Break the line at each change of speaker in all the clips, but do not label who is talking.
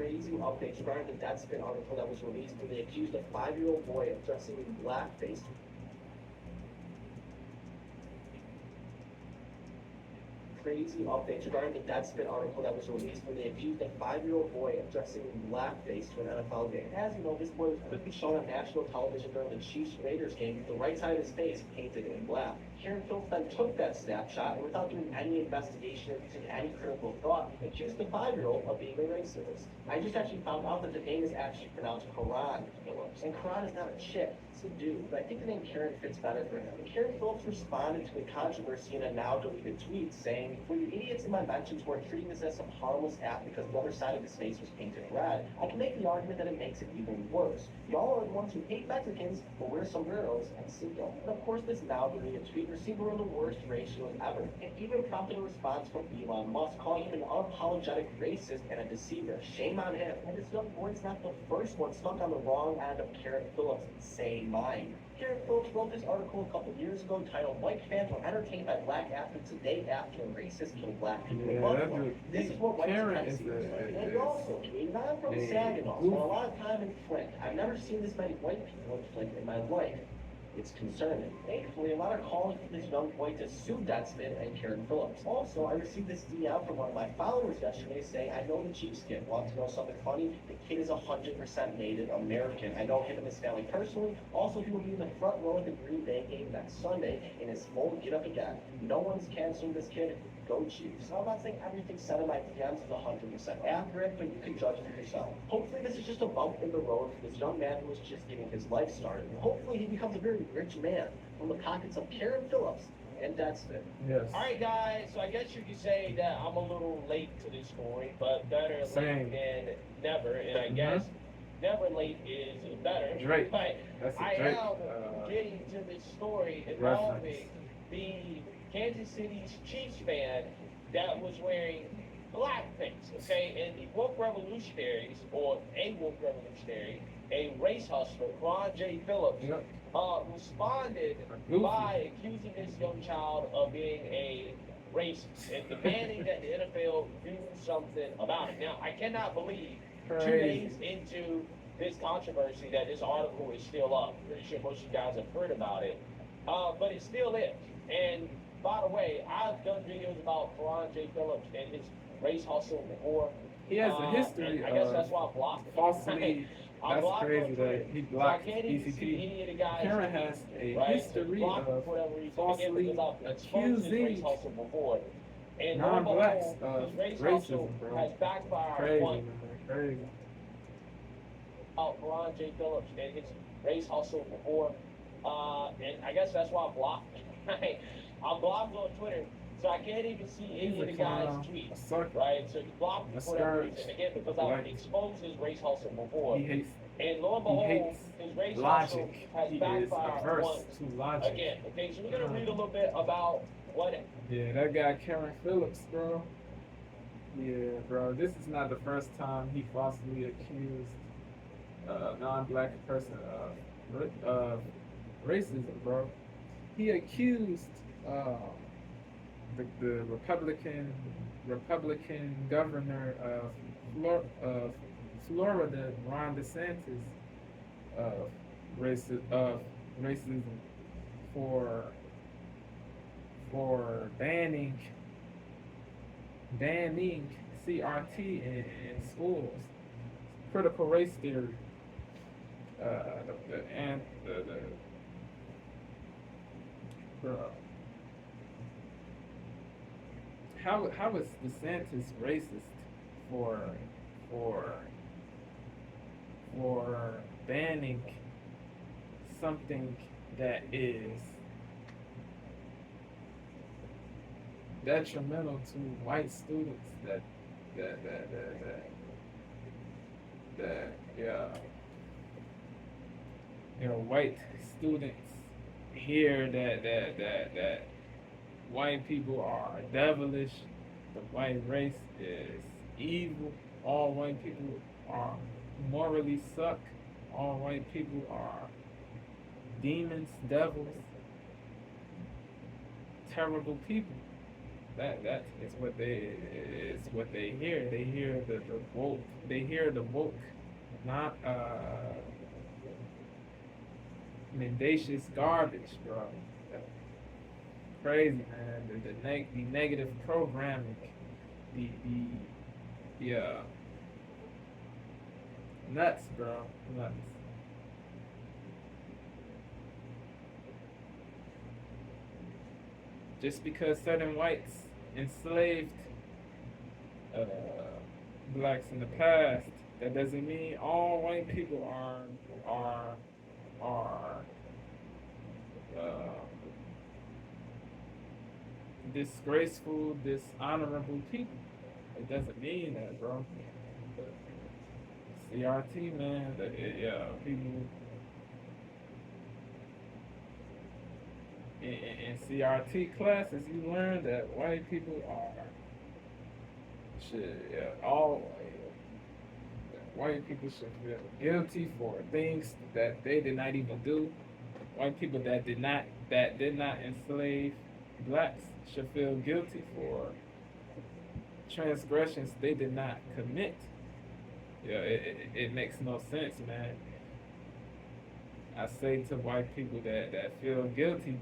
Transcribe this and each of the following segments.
crazy update regarding the Deadspin article that was released where they accused a 5-year-old boy of dressing in blackface. Crazy updates regarding the Deadspin article that was released when they accused a 5-year-old boy of dressing in blackface to an NFL game. As you know, this boy was quickly shown on national television during the Chiefs-Raiders game with the right side of his face painted in black. Karen Phillips then took that snapshot and without doing any investigation or using any critical thought, accused the 5-year-old of being a racist. I just actually found out that the name is actually pronounced Karan Phillips. And Karan is not a chick, it's a dude. But I think the name Karen fits better for him. And Karen Phillips responded to the controversy in a now deleted tweet saying, "For you idiots in my mentions who are treating this as some harmless act because the other side of his face was painted red, I can make the argument that it makes it even worse. Y'all are the ones who hate Mexicans, but wear sombreros and cinco." And of course, this now deleted tweet received one of the worst ratios ever, and even prompted a response from Elon Musk, calling him an unapologetic racist and a deceiver. Shame on him. And this young boy's not the first one stuck on the wrong end of Karen Phillips' insane mind. Karen Phillips wrote this article a couple years ago titled "White Fans Were Entertained by Black Athletes a Day After a Racist Killed Black People in Buffalo." This is what white supremacy was like. And also, I'm from Saginaw, spent a lot of time in Flint. I've never seen this many white people in Flint in my life. It's concerning. Thankfully, a lot are calling for this young boy to sue Deadspin and Karen Phillips. Also, I received this DM from one of my followers yesterday saying, "I know the Chiefs kid. Want to know something funny? The kid is 100% Native American. I know him and his family personally. Also, he will be in the front row at the Green Bay game next Sunday in his full get-up again. No one's canceling this kid. Go Chiefs." So I'm not saying everything said in my DMs is 100% accurate, but you can judge for yourself. Hopefully this is just a bump in the road for this young man who was just getting his life started. And hopefully he becomes a very rich man from the pockets of Karen Phillips and Deadspin.
Yes.
All right, guys. So I guess you could say that I'm a little late to this story, but better
Same.
late than never. And I guess never late is better.
Drake.
But
That's a
I
Drake,
am getting to this story involving the Kansas City's Chiefs fan that was wearing blackface. Okay, and the woke revolutionaries, or a woke revolutionary, a race hustler, Ron J. Phillips, responded by accusing this young child of being a racist and demanding that the NFL do something about it. Now, I cannot believe 2 days into this controversy that this article is still up. I'm pretty sure most of you guys have heard about it, but it still is. And by the way, I've done videos about Ron J. Phillips and his race hustle before.
He has a history
I guess that's why I blocked him.
falsely.
I
That's crazy that he blocked
so I can't even see
BCP.
any of the guys.
Karen has a
right?
history
Blocked
of
for whatever reason.
falsely
Again, because I've exposed his race
accusing
hustle before. And
non-blacks
lo and
of
behold, his race hustle
racism, bro.
has backfired
Crazy,
on
man. Crazy.
Ron J. Phillips and his race hustle before. And I guess that's why I blocked him. Right? I'm blocked on Twitter, so I can't even see any of the guys' tweets. Right? So he blocked me for whatever reason. Again, because I've exposed his race hustle before.
He hates.
And lo and
He
behold,
hates
his race
logic.
hustle has
He is
backfired
averse
once
to logic.
again. Okay, so we're gonna read a little bit about what.
Yeah, that guy Karen Phillips, bro. Yeah, bro. This is not the first time he falsely accused a non-black person of racism, bro. He accused the Republican governor of Florida, Ron DeSantis, of racism for banning CRT in schools, critical race theory, how is DeSantis racist for banning something that is detrimental to white students that white students hear that white people are devilish, the white race is evil, all white people are morally suck, all white people are demons, devils, terrible people. That is what they hear. They hear the woke. They hear the woke, not mendacious garbage, bro. Crazy, man. The negative programming, the nuts, bro. Nuts. Just because certain whites enslaved uh, blacks in the past, that doesn't mean all white people are disgraceful, dishonorable people. It doesn't mean that, bro. CRT, man. Yeah, people in CRT classes, you learn that white people are all white people should feel guilty for things that they did not even do. White people that did not enslave blacks should feel guilty for transgressions they did not commit. Yeah, it makes no sense, man. I say to white people that feel guilty,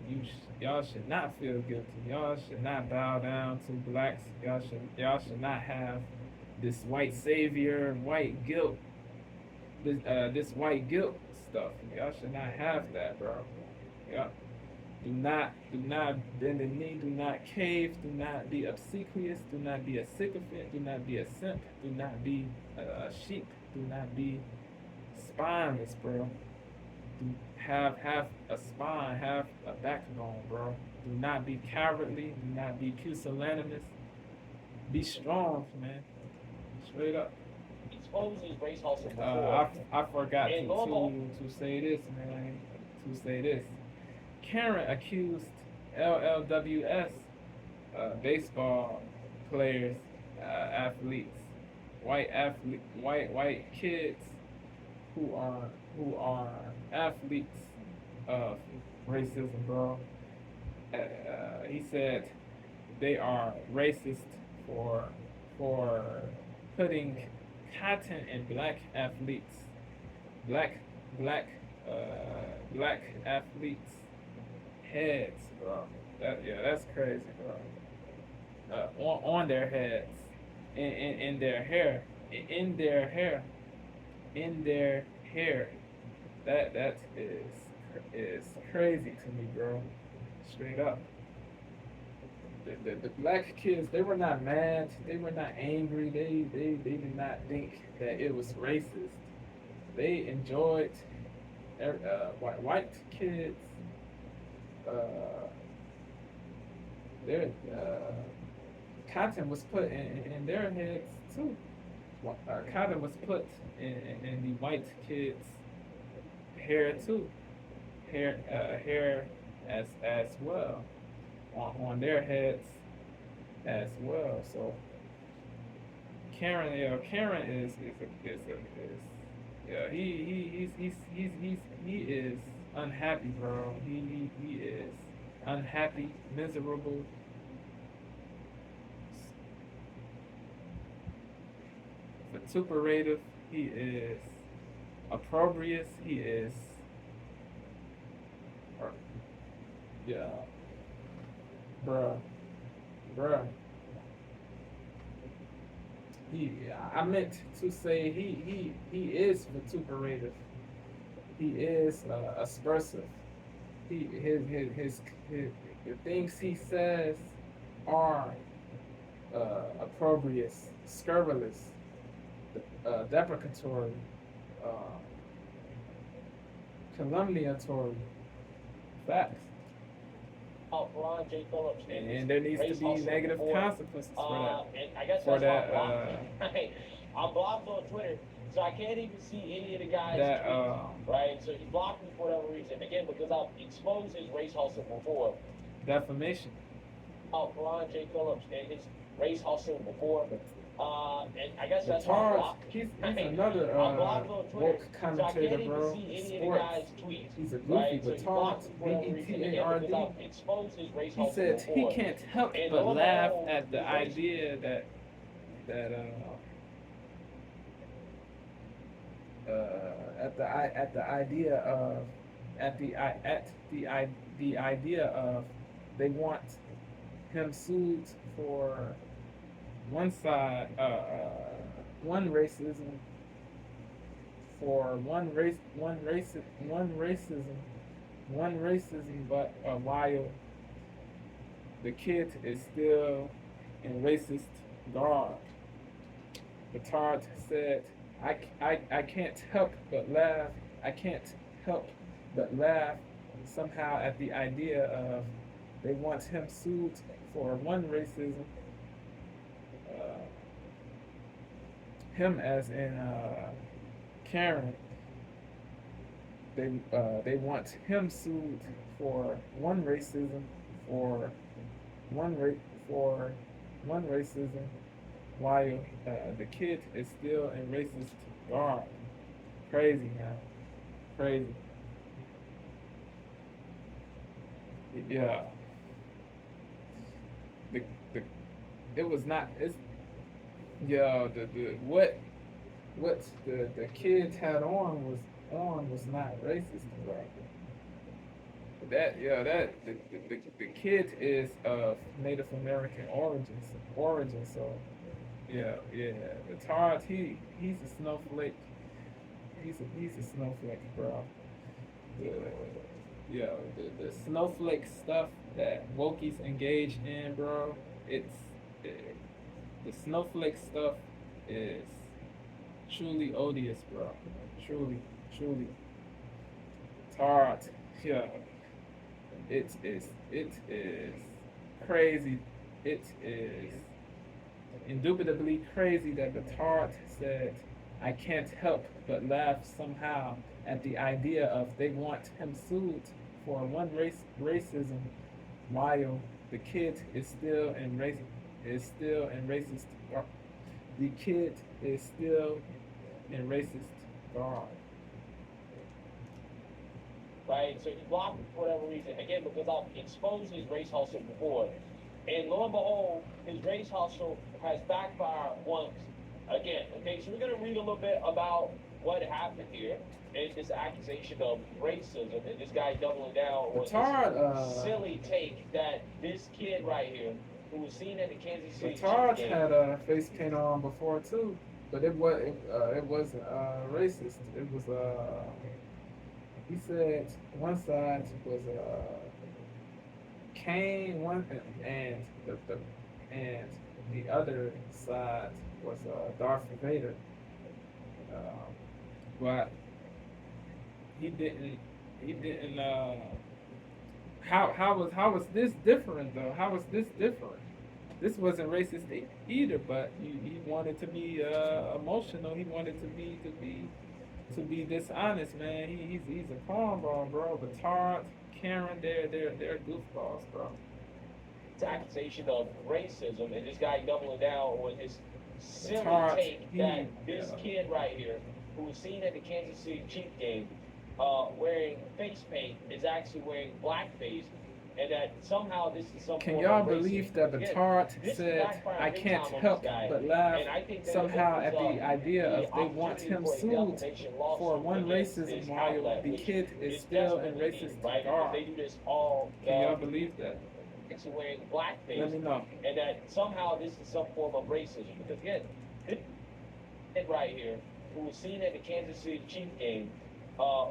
y'all should not feel guilty. Y'all should not bow down to blacks. Y'all should not have this white savior, white guilt, this white guilt stuff. Y'all should not have that, bro. Yeah. Do not bend the knee. Do not cave. Do not be obsequious. Do not be a sycophant. Do not be a simp. Do not be a sheep. Do not be spineless, bro. Have a spine, have a backbone, bro. Do not be cowardly. Do not be pusillanimous. Be strong, man. Straight up.
Exposes race hustle before.
I forgot to say this, man. To say this. Karen accused LLWS baseball players, athletes, white kids who are athletes of racism, bro. He said they are racist for putting cotton in black athletes, black athletes' heads, bro. That's crazy, bro. On their heads, in their hair, in their hair. That is crazy to me, bro. Straight up. The black kids, they were not mad, they were not angry, they did not think that it was racist. They enjoyed white kids. Their cotton was put in their heads too. Cotton was put in the white kids' hair too, hair as well, on their heads as well. So Karen is he is unhappy, bro. He is unhappy, miserable. Vituperative. He is opprobrious. He is, yeah, bruh. I meant to say he is vituperative. He is aspersive. His the things he says are opprobrious, scurrilous, deprecatory, calumniatory. Facts.
Ron J. Phillips.
And there needs to be negative consequences for that.
And I guess
for
that's
that.
why I'm blocked. Right? I'm blocked on Twitter, so I can't even see any of the guys' tweets. Right? So he blocked me for whatever reason. Again, because I've exposed his race hustle before.
Defamation.
Ron J. Phillips and his race hustle before. And I guess that's why I
Batard,
blocked.
he's
I mean,
another
I blocked on Twitter,
woke
so I
commentator,
can't even
bro.
see any of the
Sports.
guy's tweets.
He's a goofy
Right, so he
Batard.
blocked me for whatever reason, again,
Betard.
because I've exposed his race
He
hustle
said he
before.
can't help
And
but
lo and
laugh
behold,
at the
his race-
idea that the idea of they want him sued for one side one racism for one racism, but while the kid is still in racist garb. Batard said, I can't help but laugh. I can't help but laugh somehow at the idea of they want him sued for one racism. Him as in Karen. They want him sued for one racism, for one racism, while the kid is still in racist garb. Crazy, man. Crazy. Yeah. The it was not. It's yeah. What the kids had on was not racist, bro. The kid is of Native American origin. So yeah. The Tard, he's a snowflake. He's a snowflake, bro. The snowflake stuff that wokies engage in, bro. The snowflake stuff is truly odious, bro. Truly. Tard, yeah. It is crazy. It is indubitably crazy that the Tard said, I can't help but laugh somehow at the idea of they want him sued for one racism while the kid is still in racist garb. The kid is still in racist garb.
Right, so he blocked me for whatever reason, again, because I've exposed his race hustle before. And lo and behold, his race hustle has backfired once again. Okay, so we're going to read a little bit about what happened here and this accusation of racism, and this guy doubling down on this silly take that this kid right here, who was seen at the Kansas City
Batard
game,
had a face paint on before too, but it wasn't racist. It was he said one side was Cain, and the other side was Darth Vader. But he didn't. How was this different though? How was this different? This wasn't racist either, but he wanted to be emotional. He wanted to be dishonest, man. He's a cornball, bro. Batard, Karen, they're goofballs, bro.
It's accusation of racism, and this guy doubling down on his silly
Batard,
take that this kid right here, who was seen at the Kansas City Chiefs game, wearing face paint, is actually wearing blackface, and that somehow this is some
Can
form
y'all
of racism.
believe that Batard
This
said,
backfired
I
big
can't
time on
help
this guy,
but laugh
and I think that
somehow
it
at
opens
the
up
idea
the
of they want
opportunity
him
for a
sued
defamation lawsuit
for one
against
racism
this
while
outlet,
the
which
kid is
is
still in
desperately
racist
needed, right? Because
garb.
they do this all
Can y'all believe that?
actually wearing blackface,
Let me know.
and that somehow this is some form of racism. Because again, this kid right here, who was seen at the Kansas City Chiefs game,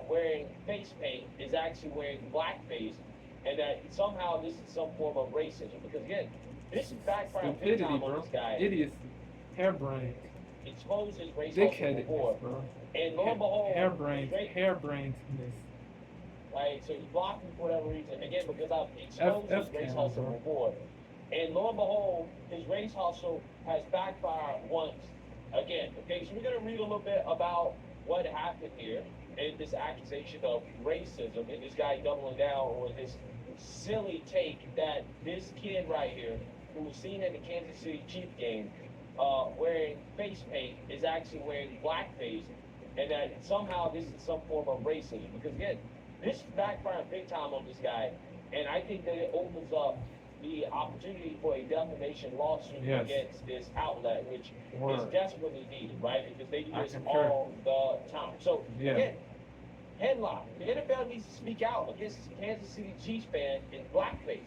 wearing face paint, is actually wearing blackface, and that somehow this is some form of racism. Because again, this is backfiring big
Stupidity,
time on
bro.
this guy.
Idiocy. Hairbrained.
Exposed his race hustle
Dickheadedness,
before,
bro.
and lo and behold,
Hairbrainedness.
right? So he blocked me for whatever reason. Again, because I've exposed his race
F-cam,
hustle
bro.
before. And lo and behold, his race hustle has backfired once again. Okay, so we're going to read a little bit about what happened here and this accusation of racism, and this guy doubling down on his silly take that this kid right here, who was seen at the Kansas City Chiefs game wearing face paint is actually wearing blackface, and that somehow this is some form of racism. Because again, this backfired big time on this guy, and I think that it opens up the opportunity for a defamation lawsuit against this outlet, which is desperately needed, right? Because they do this all the time. So again, headline: the NFL needs to speak out against Kansas City Chiefs fan in blackface,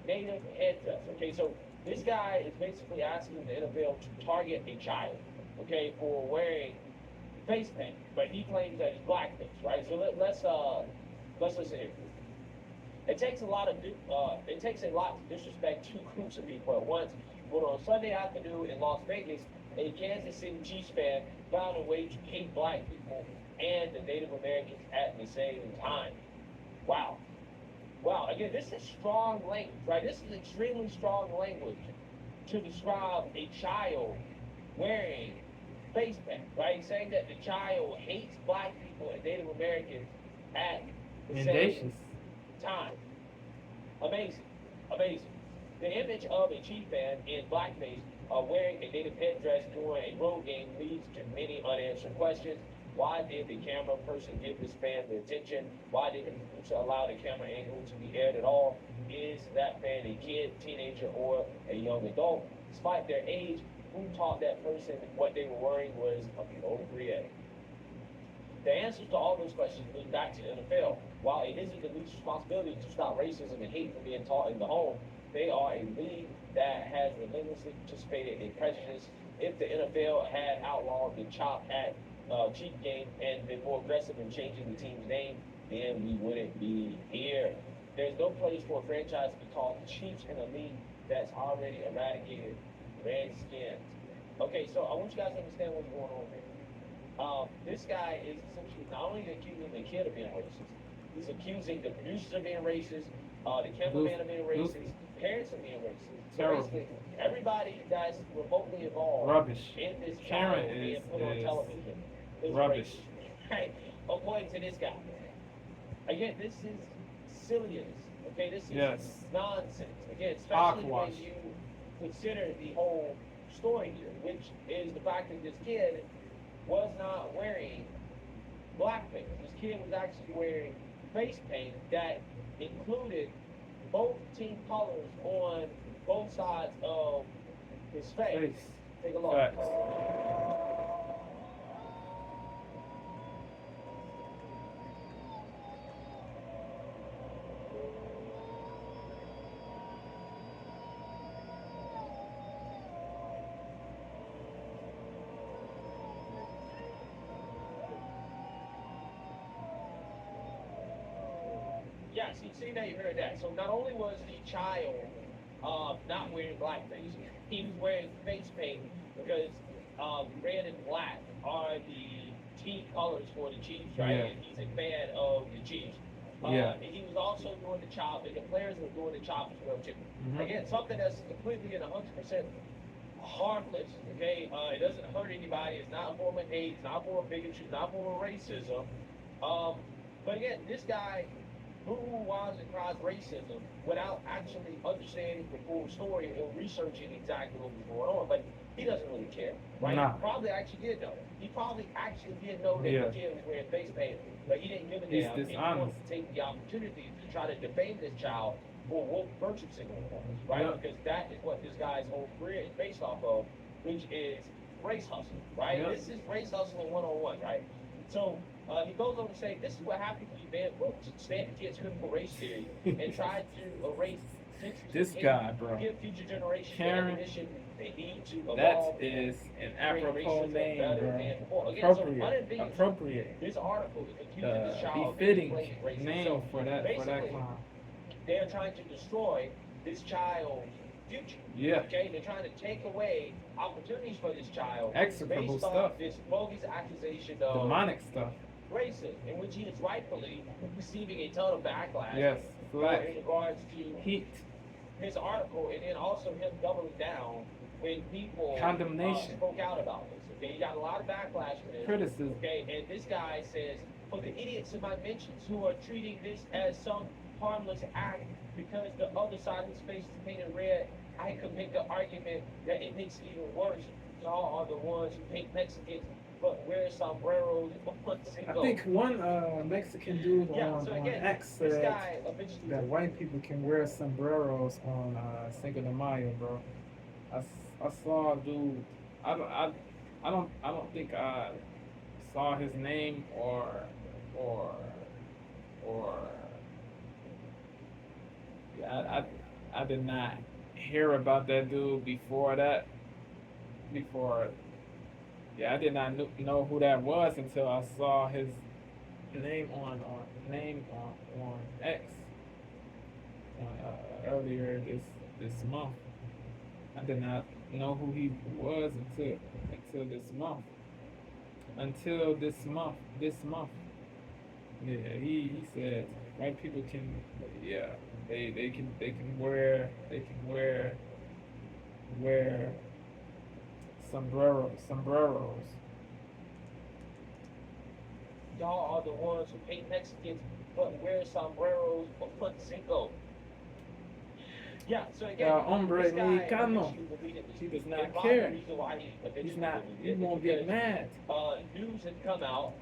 native headdress. Okay, so this guy is basically asking the NFL to target a child, okay, for wearing face paint, but he claims that it's blackface, right? So let's listen here. It takes a lot to disrespect two groups of people at once. But on Sunday afternoon in Las Vegas, a Kansas City Chiefs fan found a way to hate black people and the Native Americans at the same time. Wow. Wow, again, this is strong language, right? This is extremely strong language to describe a child wearing face paint, right? Saying that the child hates black people and Native Americans at the same time. Amazing. Amazing. The image of a Chief fan in blackface wearing a native headdress during a road game leads to many unanswered questions. Why did the camera person give this fan the attention? Why did he allow the camera angle to be aired at all? Is that fan a kid, teenager, or a young adult? Despite their age, who taught that person what they were wearing was appropriate? The answers to all those questions lead back to the NFL. While it isn't the league's responsibility to stop racism and hate from being taught in the home, they are a league that has relentlessly participated in prejudice. If the NFL had outlawed the chop at Chief game and been more aggressive in changing the team's name, then we wouldn't be here. There's no place for a franchise to be called the Chiefs in a league that's already eradicated Redskins. Okay, so I want you guys to understand what's going on here. This guy is essentially not only accusing the kid of being racist, he's accusing the producers of being racist, the cameraman of being racist, parents of being racist. So basically, everybody that's remotely involved in this child being put on television is racist. Right? According to this guy. Again, this is silliness. Okay, this is nonsense. Again, especially when you consider the whole story here, which is the fact that this kid was not wearing blackface. This kid was actually wearing face paint that included both team colors on both sides of his face. Take a look. Yes, you see that, you heard that. So not only was the child not wearing blackface, he was wearing face paint because red and black are the team colors for the Chiefs, right?
Yeah.
And he's a fan of the Chiefs. And he was also doing the chop, and the players were doing the chop as well too. Again, something that's completely and 100% harmless. Okay, it doesn't hurt anybody. It's not a form of hate. It's not a form of bigotry. It's not a form of racism. But again, this guy who was and cries racism without actually understanding the full story or researching exactly what was going on. But he doesn't really care, right?
Nah.
He probably actually did know. He probably actually did know that the kid was wearing face paint, but he didn't give a damn. He wanted to take the opportunity to try to defame this child for woke virtue signaling, right? Because that is what this guy's whole career is based off of, which is race hustling, right? This is race hustling 101, right? So he goes on to say, this is what happened to you, man. Stand against critical race theory and tried to erase
this guy, bro.
Give future generations the ammunition they need to evolve.
That is an apropos name, bro. Appropriate.
This article is accusing this child
befitting
of racism.
name
So
for that
basically,
crime.
They're trying to destroy this child's future.
Yeah.
Okay, they're trying to take away opportunities for this child
Execrable
based
stuff.
on this bogus accusation of
Demonic stuff.
racism, in which he is rightfully receiving a ton of backlash.
Yes.
In
Flack.
regards to
Heat.
his article, and then also him doubling down when people
Condemnation.
spoke out about this. Okay, he got a lot of backlash for this.
Criticism.
Okay, and this guy says, for the idiots in my mentions who are treating this as some harmless act because the other side of his face is painted red, I could make the argument that it makes it even worse. Y'all are the ones who hate Mexicans, but wear sombreros on
I
Cinco.
think one Mexican dude
Yeah,
on,
so
on
again,
X
this
said
guy eventually.
that white people can wear sombreros on Cinco de Mayo, bro. I saw a dude. I don't I, I don't think I saw his name or or yeah, I did not hear about that dude before that. Before yeah, I did not know who that was until I saw his name on X earlier this month. I did not know who he was until this month. Until this month. Yeah, he said white people can, yeah, they can wear sombreros.
Y'all are the ones who hate Mexicans, but wear sombreros on Cinco. Yeah, so again,
Hombre
this guy
mexicano.
eventually deleted this.
He does
And
not
part of
care.
the reason why he
He's
eventually
not.
deleted
He
it is
won't get
because,
mad.
news had come out.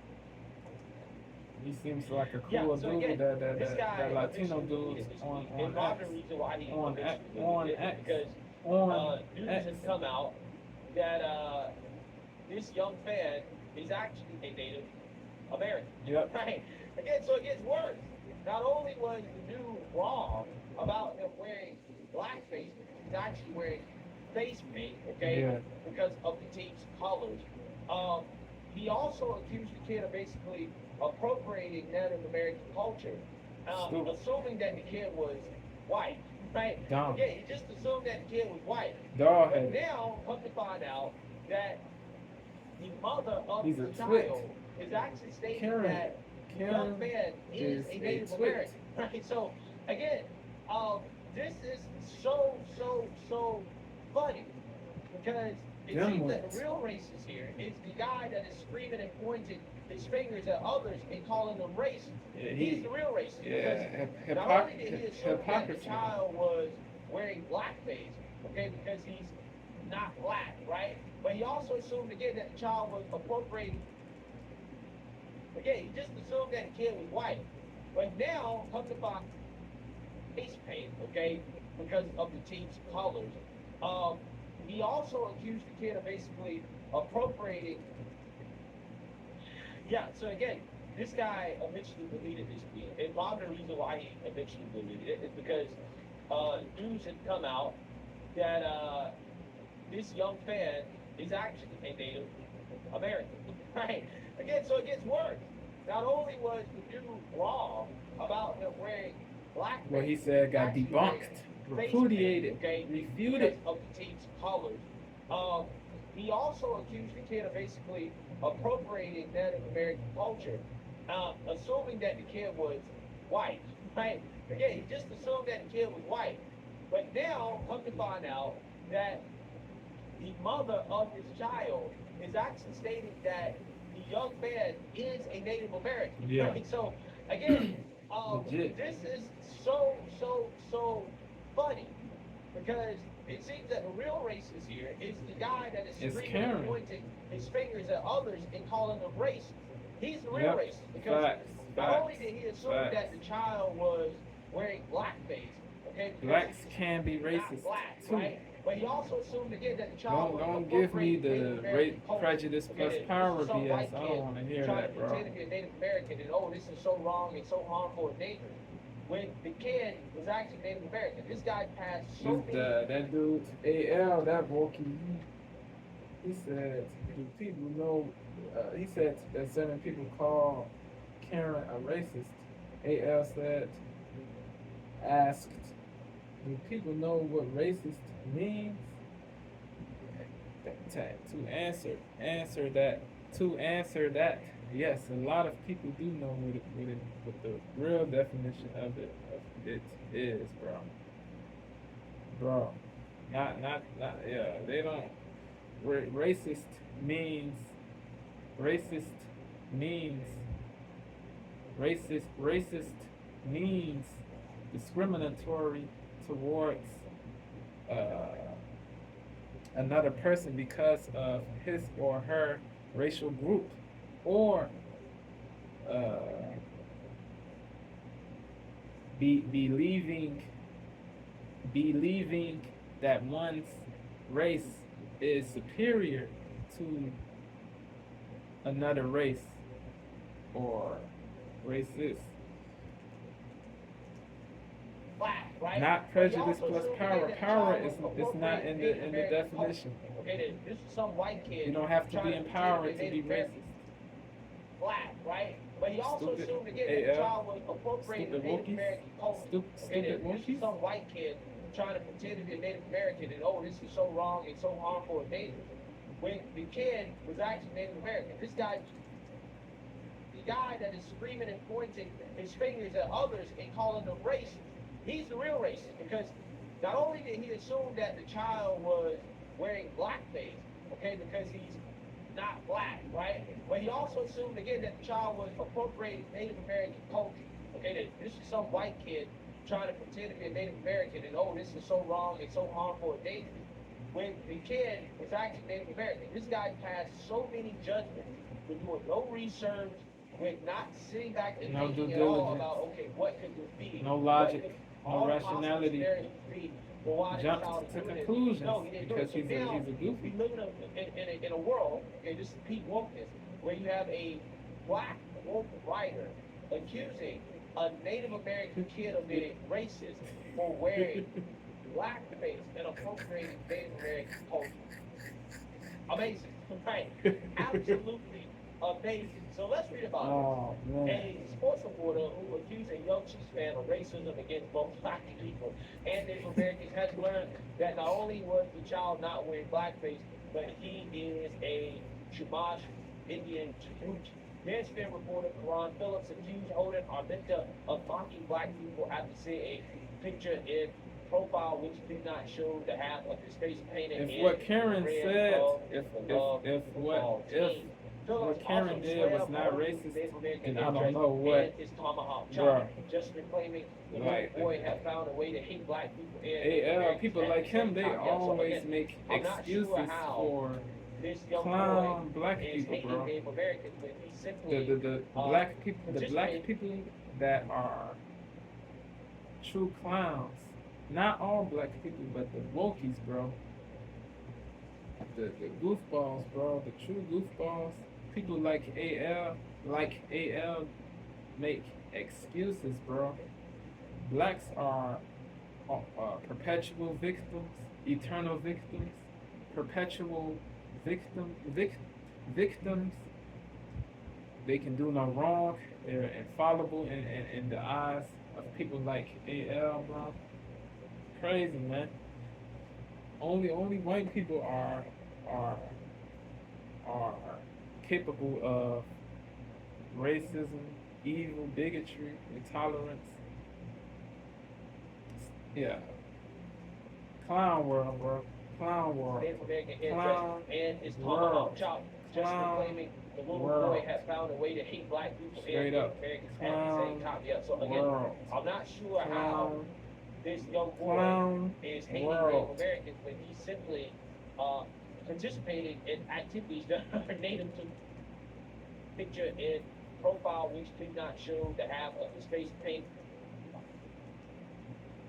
He seems like a
Yeah,
cool
so
dude.
again, this guy
That Latino
eventually
dudes
deleted this.
on
And part of
X.
the reason why he
On X.
eventually
On
deleted it
X.
is because
On
news
X.
had come out that this young fan is actually a Native American.
Yep.
Right? Again, so it gets worse. Not only was the dude wrong about him wearing blackface, he's actually wearing face paint, okay,
Yeah.
because of the team's colors. He also accused the kid of basically appropriating Native American culture,
Stupid.
assuming that the kid was white, right?
Dumb.
Again, he just assumed that the kid was white.
Dog
But
head.
now, come to find out that the mother of
He's
the
a twit.
child is actually stating
Karen.
that the young
Karen
man is
is
a
a
Native
twit.
American. Right? So again, this is so funny because it
Them
seems that
ones.
the real racist here is the guy that is screaming and pointing his fingers at others and calling them racist.
Yeah,
He's the real racist.
Yeah.
Because not only did he assume that the
Hypocrisy.
child was wearing blackface, okay, because he's not black, right? But he also assumed again that the child was appropriating. Again, he just assumed that the kid was white. But now, come to find face paint, okay, because of the team's colors. He also accused the kid of basically appropriating. Yeah, so again, this guy eventually deleted this tweet. And part of the reason why he eventually deleted it is because news had come out that this young fan is actually a Native American. Right? Again, so it gets worse. Not only was the dude wrong about him wearing blackface,
What he said got
actually
debunked,
wearing face
repudiated,
paint, okay,
refuted.
because of the team's colors. He also accused the kid of basically appropriating Native American culture, assuming that the kid was white. Right? Again, he just assumed that the kid was white. But now, come to find out that the mother of his child is actually stating that the young man is a Native American.
Yeah.
Right? So again,
Legit.
this is so funny because it seems that the real racist here is the guy that is
It's
screaming and
Karen.
pointing his fingers at others and calling them racist. He's the real
Yep.
racist because
Facts.
not only
Facts.
did he assume
Facts.
that the child was wearing blackface, okay, because
Blacks
he's
can be
not
racist
black,
too.
right? But he also assumed again that the child was
Don't give me
appropriating
the
Native American culture.
prejudice plus
Okay,
power
this is some
BS.
white
I
kid
don't want to hear
trying
that,
to
bro.
pretend to be a Native American and this is so wrong and so harmful and dangerous. When the kid was actually Native American, this guy passed so many.
That dude, AL, that Wookie, he said, do people know, he said that certain people call Karen a racist. AL said, asked, do people know what racist means? To answer that, yes, a lot of people do know what the real definition of it is, bro. Bro, not, yeah, they don't. Racist means racist means discriminatory towards another person because of his or her racial group, or uh, believing that one's race is superior to another race or races.
Black, right?
Not
But he
prejudice
also
plus
assumed
power.
that the
Power
child
is
was
not in the
appropriating Native American
definition.
culture. Okay, that this is some white kid.
You don't have to
trying
be
pretend
empowered
that
to be
Native American
racist.
Black, right? But he also
Stupid
assumed again that the
AF.
child was appropriating
Stupid
Native
Wokies.
American culture.
Stupid
Okay, that this
Wokies.
is some white kid trying to pretend to be a Native American, and oh, this is so wrong and so harmful and dangerous. When the kid was actually Native American, this guy, the guy that is screaming and pointing his fingers at others and calling them racist, he's the real racist, because not only did he assume that the child was wearing blackface, okay, because he's not black, right? But he also assumed again that the child was appropriating Native American culture. Okay, that this is some white kid trying to pretend to be a Native American, and oh, this is so wrong and so harmful and dangerous. When the kid was actually Native American, this guy passed so many judgments with doing no research, with not sitting back and
No
thinking
due
at all
diligence.
about, okay, what could this be?
No logic.
What could
No
all the possible
rationality.
scenarios be for why the child
Jumped to
is doing this?
conclusions
No, he didn't do
because
it. So
he's
now,
a goofy.
we live in a world, okay, this is peak wokeness, where you have a black woke writer accusing a Native American kid of being racist for wearing blackface and appropriating Native American culture. Amazing, right? Absolutely amazing. So let's read about
Oh
this.
man.
A sports reporter who accused a young Chiefs fan of racism against both black people and Native Americans has learned that not only was the child not wearing blackface, but he is a Chumash Indian Tanuki. Deadspin reporter Karan Phillips accused Odin Arminta of mocking black people after seeing a picture in profile which did not show the half of his face painted
If what Karen
red
said,
of
if
the
what
team.
what Karen did was not racist, then I don't know
and
what,
his tomahawk
bruh.
chop, just reclaiming the
Like,
little boy had found a way to hate black people
people
at
like
the same
him, they
time. Yeah, so
always
again,
make
I'm not sure
excuses
how
for
this young
clown
boy
black
is
people,
hating
bro.
Native Americans when he simply
The black people that are true clowns. Not all black people, but the wokies, bro. The goofballs, bro. The true goofballs. People like AL make excuses, bro. Blacks are perpetual victims, eternal victims, perpetual victims. They can do no wrong. They're infallible in the eyes of people like AL, bro. Crazy, man. Only white people are capable of racism, evil, bigotry, intolerance. Yeah. Clown world, bro. Clown world.
Native American
Clown
headdress and his
world.
tomahawk chop, just
Clown
proclaiming the little
world.
boy had found a way to hate black people
Straight
and
up.
Native Americans at the same
Clown
time. Yeah, so again,
world.
I'm not sure how
Clown.
this young boy
Clown
is hating
world.
Native Americans when he's simply participating in activities that are native to picture in profile which did not show the half of his face paint.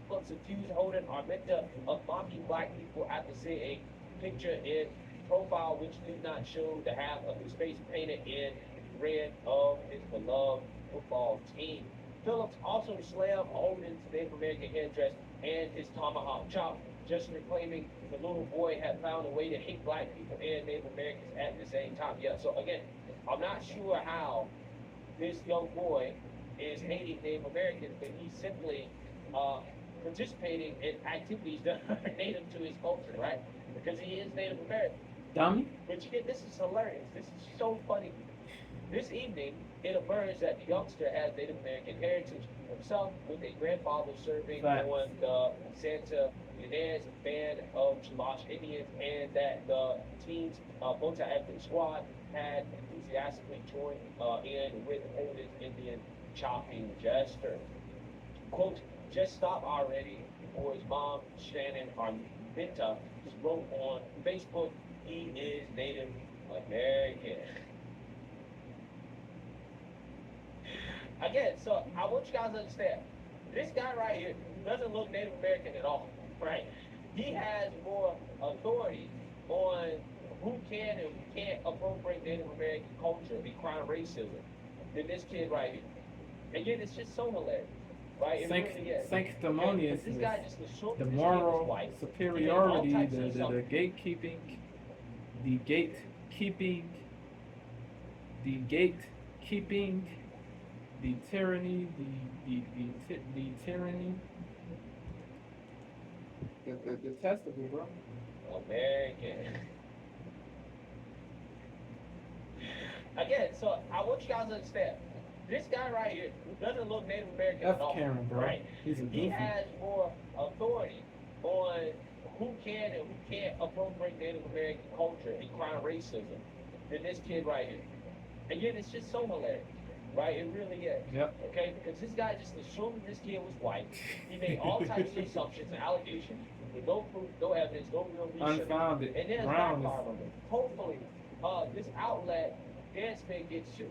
Looks accused Odin Arminta of mocking black people after seeing a picture in profile which did not show the half of his face painted in red of his beloved football team. Phillips also slammed Odin's Native American headdress and his tomahawk chop, just proclaiming the little boy had found a way to hate black people and Native Americans at the same time. Yeah, so again, I'm not sure how this young boy is hating Native Americans, but he's simply participating in activities that are native to his culture, right? Because he is Native American.
Dummy.
But you get, this is hilarious. This is so funny. This evening, it emerged that the youngster has Native American heritage himself, with a grandfather serving
Facts.
on the Santa Ynez band of Chumash Indians, and that the team's multi-ethnic squad had enthusiastically joined in with oldest Indian chopping gesture. Quote, just stop already, before his mom, Shannon Benta just wrote on Facebook he is Native American. Again, so I want you guys to understand, this guy right here doesn't look Native American at all, right? He has more authority on who can and who can't appropriate Native American culture and crime racism than this kid right here. Again, it's just so hilarious, right? It really is.
Sanctimonious,
This guy just assumed
the
this kid was
moral
white.
superiority,
He made all types of
the gatekeeping, the gatekeeping, the gatekeeping, the tyranny, the tyranny, the detestable, bro.
American. Again, so I want you guys to understand, this guy right here doesn't look Native American
F
at all,
Karen, bro.
right?
He's a
He
goofy.
has more authority on who can and who can't appropriate Native American culture and crime racism than this kid right here. Again, it's just so hilarious, right? It really is.
Yep.
Okay, because this guy just assumed this kid was white. He made all types of assumptions and allegations with no proof, no evidence, no real research.
Unfounded.
And then it's
Groundless.
backfired on him. Hopefully, this outlet, Danspin, gets sued.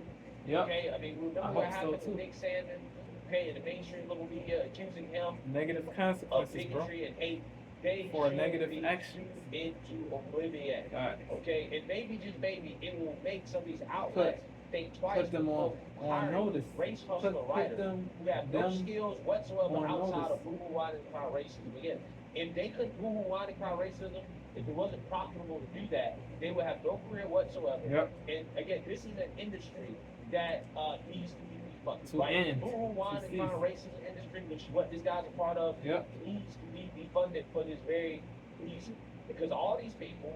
Yep.
Okay, I mean,
I
remember
hope
what
so,
happened
too.
to Nick Sandman? Okay, in the mainstream little media accusing him
Negative
of
consequences, bro.
bigotry and hate. They
For
should
negative
be
actions.
sued into oblivion.
God.
Okay, and maybe, just maybe, it will make some of these outlets think twice
Put them on
hiring
notice.
race hustler
Put
writers
them
who have no
them
skills whatsoever
on
outside
notice.
of boo-hoo whining crowd racism. Again, if they couldn't boo-hoo whining crowd racism, if it wasn't profitable to do that, they would have no career whatsoever.
Yep.
And again, this is an industry that needs to be refunded.
To
right?
end.
The boo-hoo whining
To
crowd
cease.
racism industry, which is what this guy's a part of,
Yep.
needs to be defunded for this very reason. Because all these people,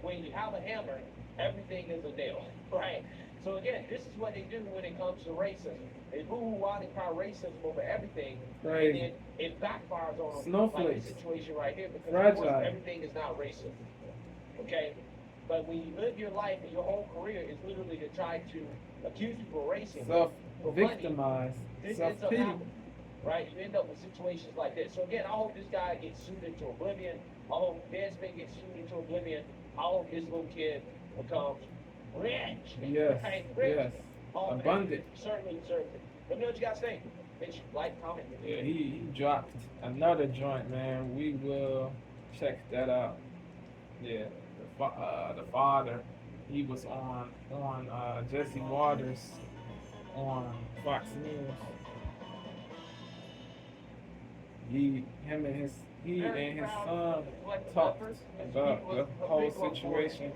when you have a hammer, everything is a nail, right? So again, this is what they do when it comes to racism. They boo-hoo whining crowd racism over everything,
Right.
and then it backfires on them.
Snowflakes.
Like this situation right here, because of
Fragile.
course everything is not racist. Okay? But when you live your life and your whole career is literally to try to accuse people of racism,
Self-victimized.
this ends up
Self-pity.
happening, right? You end up with situations like this. So again, I hope this guy gets sued into oblivion. I hope Danspin gets sued into oblivion. I hope this little kid becomes rich.
Yes.
Right? Rich.
Yes.
Oh, man.
Abundant.
Certainly, certainly. Let me know what you guys think. Bitch, like, comment.
Yeah, he dropped another joint, man. We will check that out. Yeah, the father, he was on Jesse Waters on Fox News. He and his son talked about the whole situation.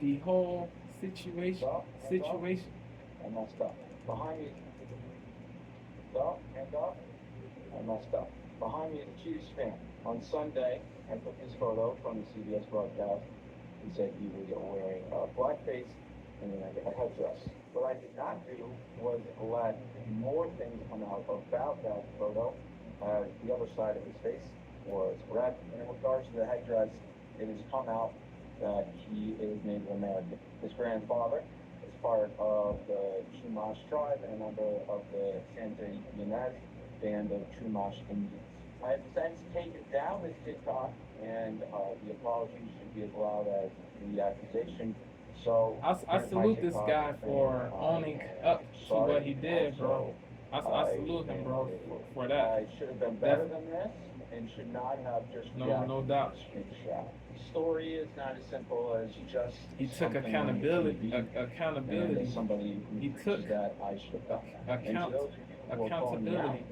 The whole situation.
I messed up. Behind me, hand up. I messed up. Behind me is a Chiefs fan. On Sunday, I took his photo from the CBS broadcast. He said he was wearing blackface and then a headdress. What I did not do was let more things come out about that photo. The other side of his face was red. And in regards to the headdress, it has come out that he is Native American. His grandfather is part of the Chumash tribe and a member of the Santa Ynez band of Chumash Indians. I have since taken down this TikTok, and the apology should be as loud as the accusation. So
I salute this guy for owning up to what he did, bro. I salute him, bro, for that.
I should have been better than this, and should not have just
No doubt.
The story is not as simple as just
He took
something on
accountability.
TV,
Accountability.
and somebody who
He
thinks
took
that I should have done that. And to those of you who are calling me out,
accountability.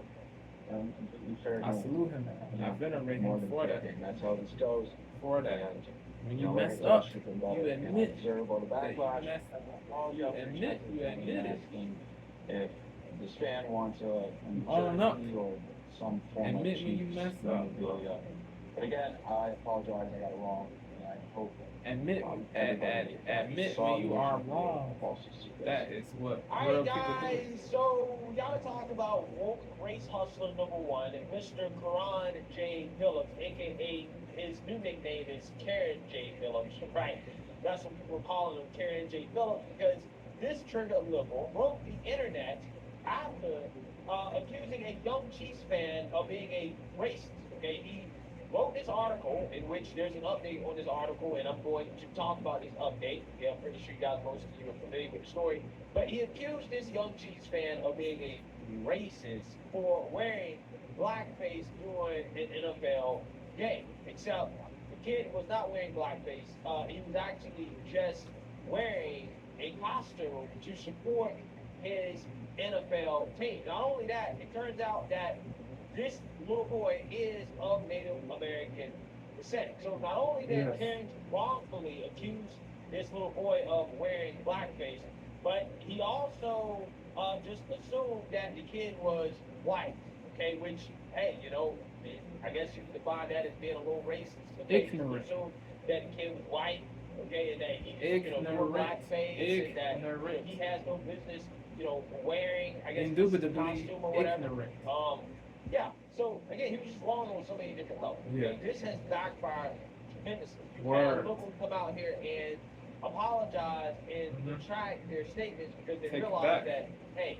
I'm completely fair
I
game.
salute him. I venerate
More
him
than
for
fair
that.
game. That's how this goes.
For that.
And
When
you
you
know,
mess
like
up,
I should have
you
done better.
admit
Deserve all the
that you
backlash.
messed up.
All
You admit it.
asking if this fan wants a
Own up.
jersey or some form
Admit
of
when you
Chiefs
messed up.
memorabilia. But again, I apologize. I got it wrong, and I hope
Admit
everybody
when you are
saw
wrong.
the false secret.
That is what
All
real
right,
people do.
guys, so we gotta talk about woke race hustler number one, and Mr. Karan J. Phillips, aka his new nickname is Karen J. Phillips, right? That's what people are calling him, Karen J. Phillips, because this trigger liberal broke the internet after accusing a young Chiefs fan of being a racist. Okay, he wrote this article in which there's an update on this article, and I'm going to talk about this update. Yeah, I'm pretty sure you guys, most of you are familiar with the story. But he accused this young Chiefs fan of being a racist for wearing blackface during an NFL game. Except the kid was not wearing blackface. He was actually just wearing a costume to support his NFL team. Not only that, it turns out that this little boy is of Native American descent. So not only did
Yes.
parents wrongfully accuse this little boy of wearing blackface, but he also just assumed that the kid was white. Okay, which, hey, you know, I guess you could define that as being a little racist. Okay,
Ignorant.
you assume that the kid was white. Okay, and that he just, you know, wore blackface, and that, you know, he has no business, you know, wearing, I guess, this
Indubitably
costume or whatever.
ignorant.
Yeah. So again, he was just wrong on so many different levels.
Yeah.
Okay? This has backfired tremendously. You
Word.
had local come out here and apologize and
Mhm.
retract their statements because they
Take it
realized
back.
that, hey,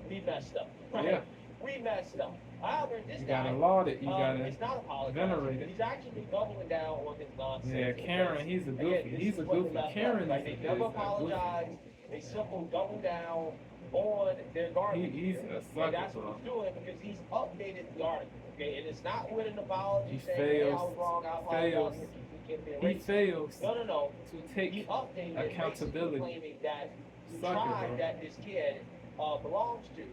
we messed up. Right?
Yeah.
We messed up. However, this
You
guy,
gotta laud it. You gotta
it's not apologizing.
venerate it.
He's actually doubling down on his nonsense.
Yeah, Karen, he's a goofy.
Again, this
He's a
is what they
goofy.
left
Karen
out. Like, they
is
never
a goofy.
apologized. They simple double down on their garbage.
He's a
and
sucker,
that's
bro.
what he's doing because he's updated the article. Okay, and it's not with an apology
He
saying, hey, I
fails.
was wrong, I apologize for keeping it
He
racist.
fails
No.
to
He
take
updated it,
accountability.
basically claiming that the
Sucker,
tribe
bro.
that this kid belongs to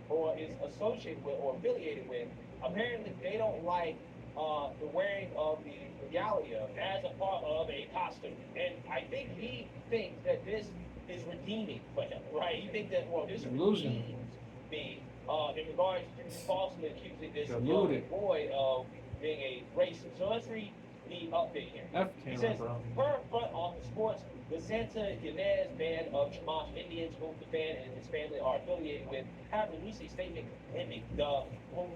or is associated with or affiliated with, apparently they don't like the wearing of the regalia as a part of a costume. And I think he thinks that this is redeeming for him, right? He thinks that, well, this
Delusion.
redeems me in regards to falsely accusing this young
Deluded.
boy of being a racist. So let's read the update here.
F
He
Karen,
says,
bro.
per Front Office Sports, the Santa Ynez band of Chumash Indians, whom the fan and his family are affiliated with, have released a statement condemning the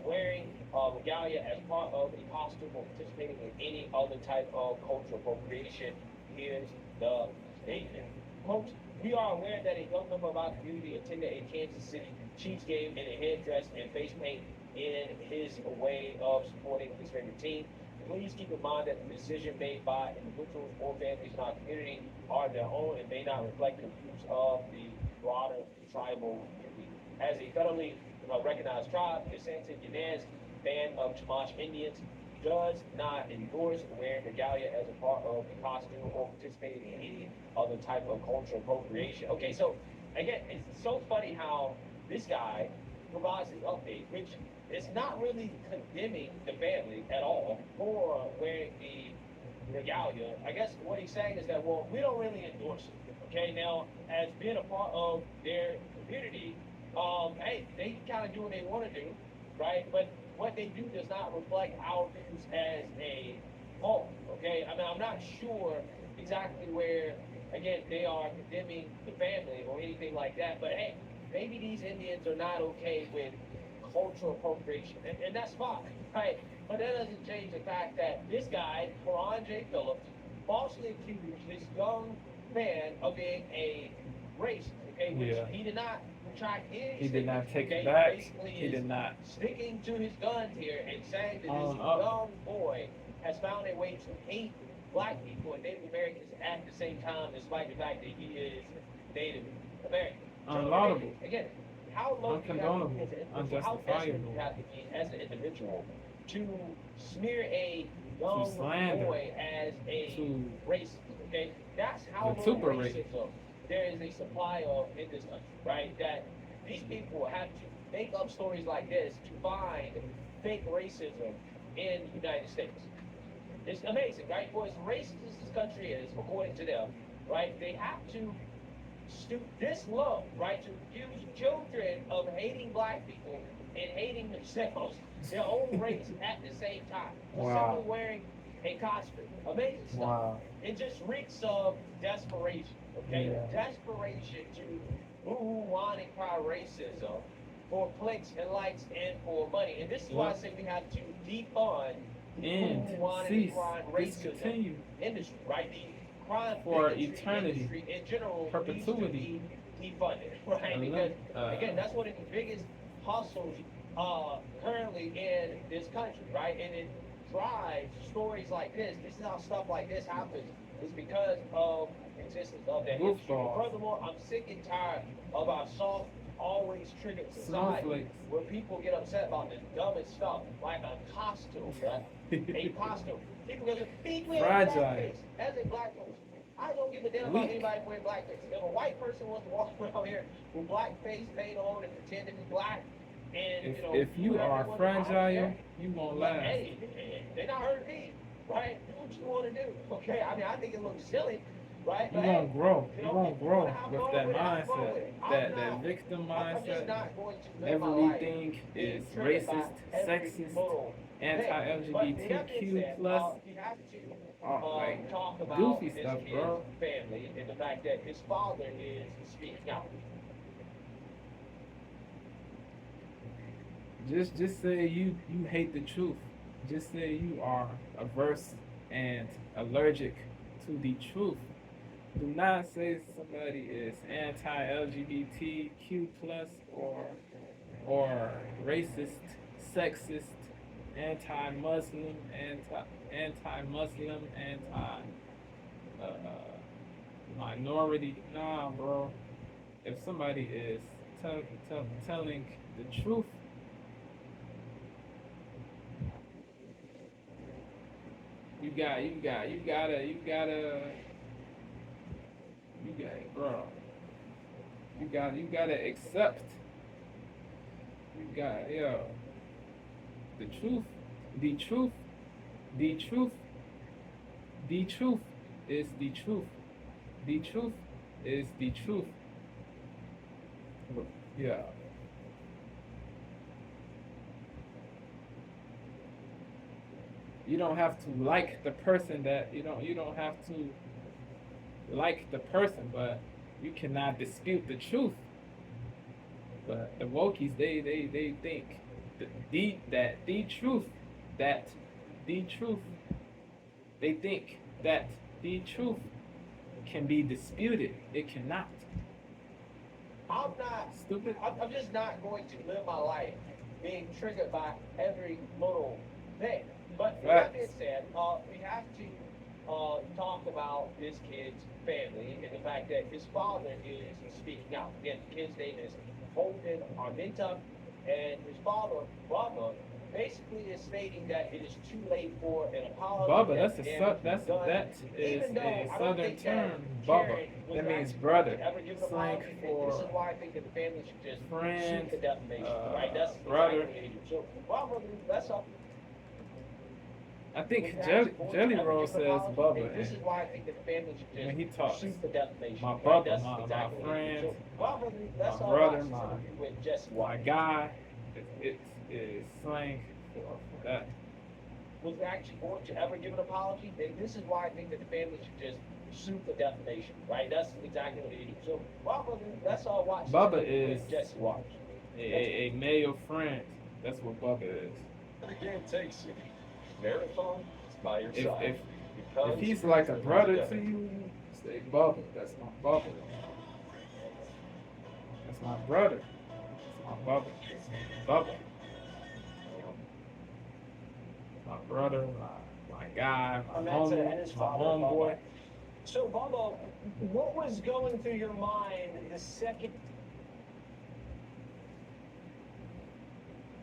wearing regalia as part of a costume or participating in any other type of cultural appropriation. Here's the statement. Quote, we are aware that a young member of our community attended a Kansas City Chiefs game in a headdress and face paint in his way of supporting his favorite team. Please keep in mind that the decision made by individuals or families in our community are their own and may not reflect the views of the broader tribal community. As a federally recognized tribe, the Santa Ynez band of Chumash Indians does not endorse wearing regalia as a part of a costume or participating in any other type of cultural appropriation. Okay, so again, it's so funny how this guy provides this update, which is not really condemning the family at all for wearing the regalia. I guess what he's saying is that, well, we don't really endorse it. Okay, now, as being a part of their community, hey, they kind of do what they want to do, right? But what they do does not reflect our views as a whole, okay? I mean, I'm not sure exactly where, again, they are condemning the family or anything like that, but hey, maybe these Indians are not okay with cultural appropriation, and that's fine, right? But that doesn't change the fact that this guy, Quran J. Phillips, falsely accused this young man of being a racist, okay? Which
Yeah.
he did not retract any
He did not
statements,
take
okay?
it back.
Basically
He
is
did not.
sticking to his guns here and saying that this
Up.
young boy has found a way to hate black people and Native Americans at the same time, despite the fact that he is Native American. So,
Unlaudable.
again, how low do you have to be as an individual? How desperate
Unjustifiable.
do you have to be as an individual to smear a young
slander.
boy as a
To
racist? Okay, that's how little
vituperate.
racism there is a supply of in this country, right? That these people have to make up stories like this to find fake racism in the United States. It's amazing, right? For as racist as this country is, according to them, right? They have to stoop this low, right? To accuse children of hating black people and hating themselves, their own race at the same time.
Wow.
Simply wearing a costume. Amazing stuff.
Wow.
It just reeks of desperation, okay?
Yeah.
Desperation to boo-hoo, whine, and cry racism for clicks and likes and for money. And this is why I say we have to defund the
And
boo-hoo, whine, and
cease,
cry racism
discontinue
industry, right? The crime
for
bigotry
eternity,
industry in general
perpetuity.
needs to be defunded, right? Because again, that's one of the biggest hustles currently in this country, right? And it drives stories like this. This is how stuff like this happens. It's because of the existence of that industry. Furthermore, I'm sick and tired of our soft, always triggered society where people get upset about the dumbest stuff, like a costume, right? A costume. People go, people wear blackface. As a black person, I don't give a damn about anybody wearing blackface. If a white person wants to walk around here with blackface paint on and pretend to be black, and
if you are fragile, you won't last.
Hey, they not hurting me, right? Do what you want to do, okay? I mean, I think it looks silly, right?
You won't grow. You won't grow with that mindset, that victim mindset. Everything is racist, sexist, anti-LGBTQ plus. Like goofy stuff, bro.
Family and the fact that his father is speaking out.
Just say you hate the truth. Just say you are averse and allergic to the truth. Do not say somebody is anti-LGBTQ plus or racist, sexist, anti-Muslim, anti-Muslim, minority. Nah, bro. If somebody is telling the truth, you gotta accept. The truth is the truth. The truth is the truth. Yeah. You don't have to like the person you don't have to like the person, but you cannot dispute the truth. But the wokies, they think the truth, they think that the truth can be disputed. It cannot.
I'm not
stupid.
I'm just not going to live my life being triggered by every little thing. But with that being said, we have to talk about this kid's family and the fact that his father is speaking out. Again, the kid's name is Holden Arminta, and his father, Bubba, basically is stating that it is too late for an apology.
Bubba, that is a southern term. Bubba, that means brother. Slang for
this is why I think that the family should just
friend,
shoot the defamation, right? That's
brother.
So, Bubba, that's all.
I think Jelly Roll says Bubba.
This is why I think that the family should just
when he talks,
shoot the defamation.
my
Right?
Bubba,
That's
my
exactly
friend,
my
brother,
my
my guy. It is slang for that.
Was actually going to ever give an apology, then this is why I think that the family should just shoot the defamation, right? That's exactly what it is. So, Bubba, that's all. Watch.
Bubba is
Jesse Watch.
A male friend. That's what Bubba is.
Again, takes you. Marathon is by your side.
If he's like a brother to you, say Bubba. That's my Bubba. That's my brother. That's my Bubba. Bubba. My brother, my guy, my homeboy.
So, Bubba, what was going through your mind the second?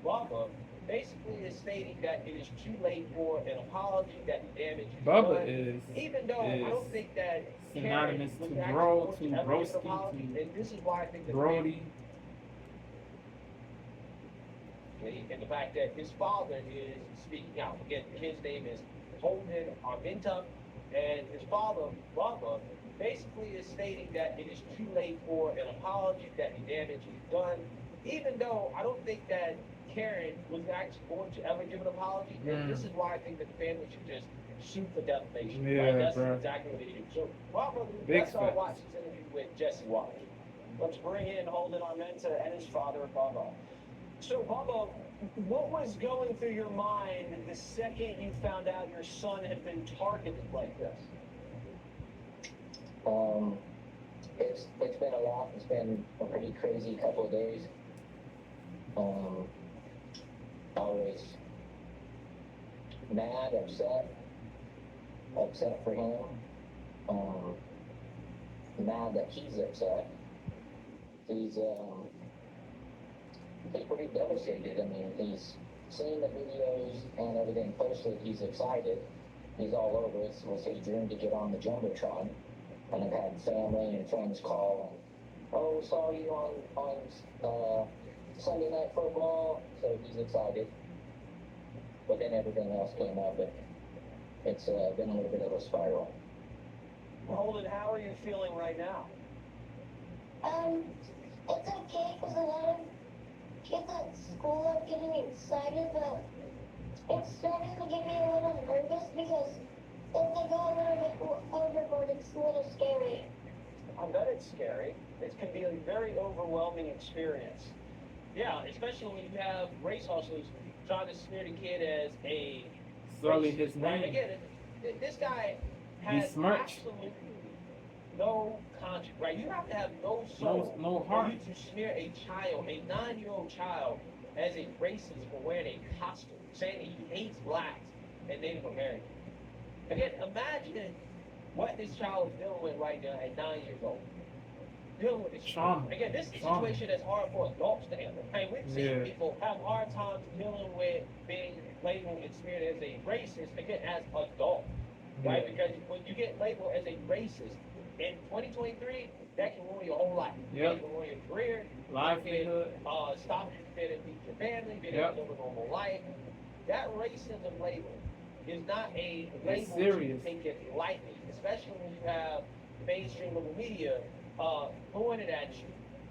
Bubba basically is stating that it is too late for an apology, that the damage is
Bubba
done.
is
Even though I don't think that
synonymous
Karen
to
was
bro,
actually
to
going ever give an
broski,
apology,
to
and this is why I think that
Brody.
and the fact that his father is speaking out. Again, his name is Holden Arminta, and his father, Bubba, basically is stating that it is too late for an apology, that the damage is done. Even though I don't think that Karen was actually going to ever give an apology, and this is why I think that the family should just shoot the defamation.
Yeah,
right? That's
bro.
exactly what it is. So, Bubba,
Big
let's all watch this interview with Jesse Watch. Let's bring in Holden Arminta and his father, Bubba. So, Bubba, what was going through your mind the second you found out your son had been targeted like this?
it's been a lot. It's been a pretty crazy couple of days. Always mad, upset for him. Mad that he's upset. He's pretty devastated. I mean, he's seen the videos and everything posted. He's excited. He's all over it. It was his dream to get on the Jumbotron. And I've had family and friends call and, oh, saw you on Sunday Night Football. So he's excited. But then everything else came up, and it's been a little bit of a spiral.
Holden, how are you feeling right now?
It's okay because a lot of kids at school are getting me excited, but it's starting to get me a little nervous because if they go a little bit overboard, it's a little scary.
I bet it's scary. It can be a very overwhelming experience. Yeah, especially when you have race hustlers trying to smear the kid as a
Sully
racist,
his
right?
name.
Again, this guy has
Besmirch.
absolutely no conscience, right? You have to have no soul
No
for
heart.
you to smear a child, a 9-year-old child, as a racist for wearing a costume, saying he hates blacks and Native Americans. Again, imagine what this child is dealing with right now at 9 years old. Dealing with this
Trauma.
Again, this is a
Trauma.
situation that's hard for adults to handle. Hey, we've seen
Yeah.
people have hard times dealing with being labeled and smeared as a racist, again, as adults, right?
Yeah.
Because when you get labeled as a racist in 2023, that can ruin your whole life.
Yep.
It can ruin your career.
Livelihood.
It can, stop you being able to feed your family, being
Yep.
able to live a normal life. That racism label is not a
It's
label
serious.
to take it lightly, especially when you have mainstream local media throwing it at you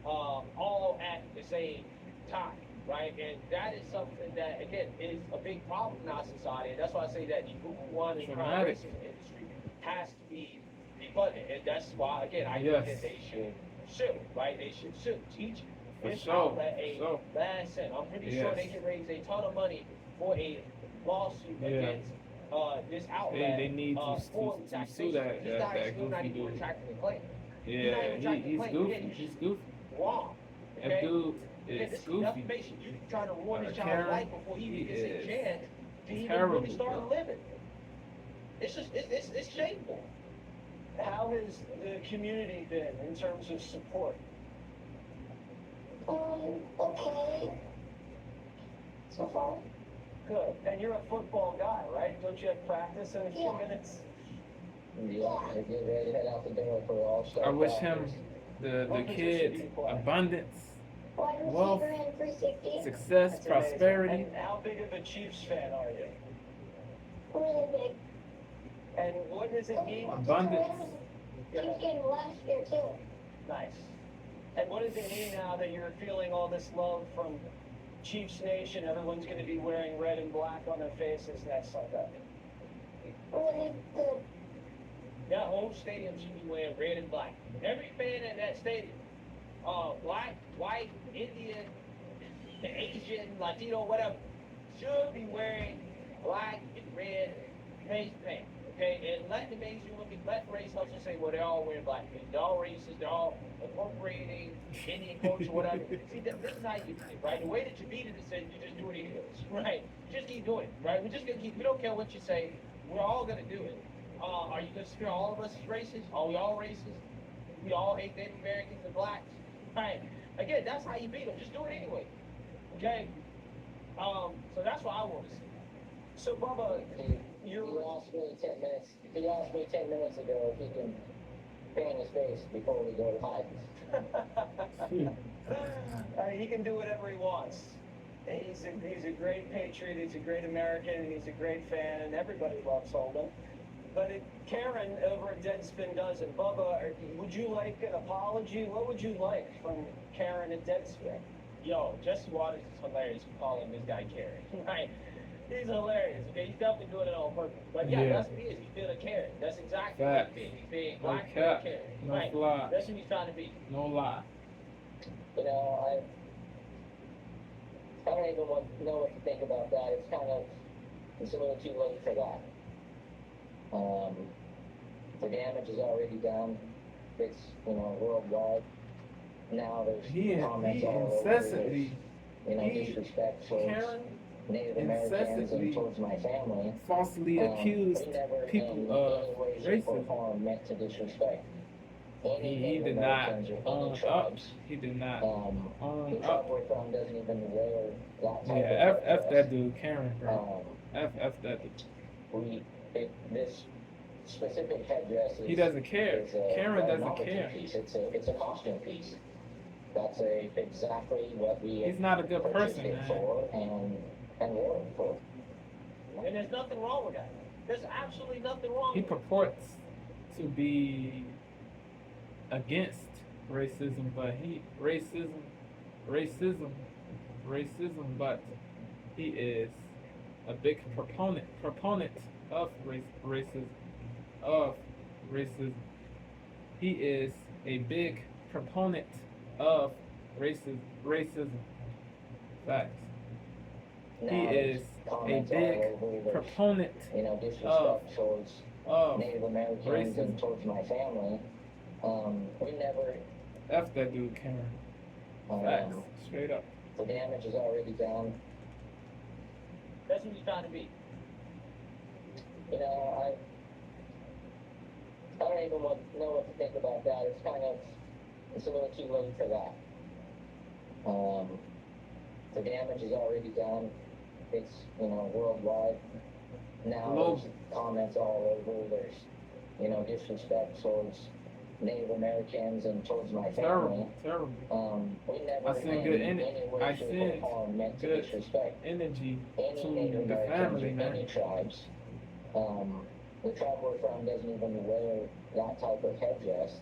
all at the same time, right? And that is something that, again, is a big problem in our society. And that's why I say that the Google One and crime
Traumatic.
racism industry has to be defunded. And that's why, again, I
Yes.
think that they should sue, right? They should sue. Teach
For
this
sure,
outlet a
for sure.
last cent. I'm pretty sure
Yes.
they can raise a ton of money for a lawsuit
Yeah.
against this outlet.
They need to
for
sue
taxation.
that
This guy is
that
still not
goofy
even
dude.
retracting the claim.
Yeah, he's goofy. He's goofy.
Wrong.
That
Okay?
dude
Again,
is
this is
goofy.
defamation. You trying to ruin this child's
Karen,
life before he even gets
he
a
is
chance to even
terrible,
really start
bro.
living. It's just, it's shameful.
How has the community been in terms of support?
Okay. So far.
Good. And you're a football guy, right? Don't you have practice in a few
Yeah.
minutes?
Yeah, I get ready to head out the door for All-Star
I wish him,
practice.
the kid, abundance,
Wide
Wealth,
receiver and free safety.
success,
That's amazing.
prosperity.
And how big of a Chiefs fan are you?
Really big.
And what does it mean?
Abundance.
Chiefs game last year too.
Nice. And what does it mean now that you're feeling all this love from Chiefs Nation? Everyone's going to be wearing red and black on their faces next Sunday.
Really good.
That whole stadium should be wearing red and black. Every fan in that stadium, black, white, Indian, Asian, Latino, whatever, should be wearing black and red face paint. Okay, and let the mainstream women, let the race hustlers say, well, they're all wearing black paint. They're all racist. They're all appropriating Indian culture, whatever. See, this is how you do it, right? The way that you beat it is that you just do it anyways, right? You just keep doing it, right? We're just gonna keep. We don't care what you say. We're all gonna do it. Are you gonna smear all of us as racist? Are we all racist? We all hate Native Americans and blacks, right? Again, that's how you beat them. Just do it anyway, okay? So that's what I want to see.
So, Bubba,
He
you're
asked me 10 minutes. He asked me 10 minutes ago if he can paint his face before we go to hide.
he can do whatever he wants. He's a great patriot, he's a great American, and he's a great fan, and everybody loves Holden. But Karen over at Deadspin doesn't. Bubba, would you like an apology? What would you like from Karen at Deadspin?
Yo, Jesse Waters is hilarious for calling this guy Karen, right? He's hilarious, okay? He's definitely doing it on purpose. But yeah,
Yeah.
that's what he is. He's being a Karen. That's exactly
Facts.
what he's being. He's being
No
black
cap.
Karen.
No
Right.
fly.
That's what he's trying to be.
No lie.
You know, I don't even know what to think about that. It's a little too late for that. The damage is already done. it's, worldwide. Now there's
He
comments all over.
incessantly,
Disrespect towards
Karen
Native Americans and
incessantly
towards my family.
falsely accused
We never
people
in
of
any way, shape, or
racism.
form meant to disrespect any
He
Native
did not
Americans or any
own up.
tribes.
He did not
The
own
tribe
up.
we're from doesn't even wear that type
Yeah,
of
F
dress.
that dude, Karen, bro. F that dude.
This specific headdress is,
He doesn't care.
is a,
Karen
a
doesn't
novelty
care.
piece. It's a costume piece. That's exactly what we
He's not a good
purchased
person,
it
man.
for and wore it for.
And there's nothing wrong with that. There's absolutely nothing wrong
He
with it.
purports to be against racism, but racism, but he is a big proponent of racism. He is a big proponent of racism. Facts.
Now
He
there's
is a
comments all
big
over. There's,
proponent
disrespect towards
of
Native Americans
racism.
and towards my family. We never.
F that dude, Karen. Facts. Straight up.
The damage is already done.
That's what he's trying to be.
I don't even know what to think about that. It's a little too late for that. The damage is already done. It's, worldwide. Now
Hello.
there's comments all over. There's, disrespect towards Native Americans and towards my family.
Terrible.
We never
I send good
in
energy.
any way,
I
shape,
send
or form meant to
good
disrespect
energy
any
to
Native
the
Americans
family,
or any
man.
tribes. The tribe we're from doesn't even wear that type of headdress.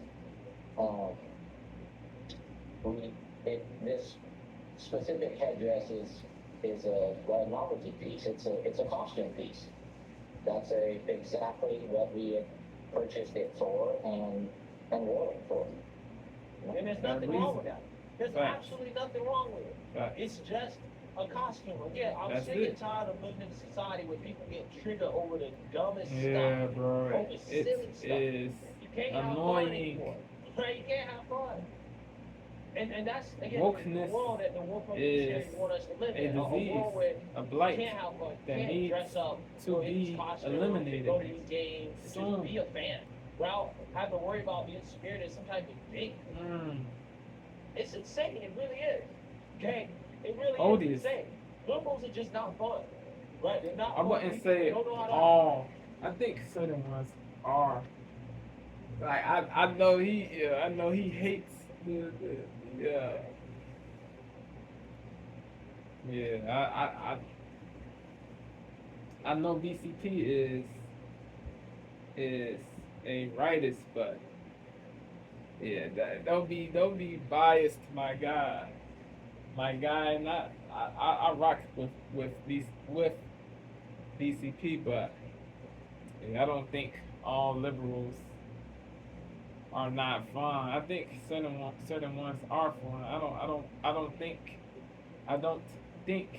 This specific headdress is a novelty piece. It's a costume piece. That's exactly what we had purchased it for and wore it for.
And there's nothing wrong with that. There's
Facts.
absolutely nothing wrong with it.
Facts.
It's just a costume. Again, I'm
That's
sick
it.
and tired of living in a society where people get triggered over the dumbest
Yeah,
stuff.
bro.
Over silly
It
stuff.
is
You can't have fun
annoying.
anymore. Right? You can't have fun. And that's, again,
Wokeness
the world that the woke
is
revolutionaries want us to live
a
in. A
disease,
world where
a
you
blight
can't have fun.
that
You can't
needs
dress up,
to
go to these
be
costumes,
eliminated
go to these games,
soon.
just be a fan. Without having to worry about being scared as some type of big. It's insane. It really is. Okay? It really
Odious.
is insane. Liberals are just not fun. Right? They're not
I
fun
wouldn't
people. They
say
don't know how to
all. I think certain ones are. Like I know he hates the I know BCP is a rightist, but yeah, don't be biased, my guy. Not I rock with BCP, but yeah, I don't think all liberals are not fun. I think certain ones are fun. I don't think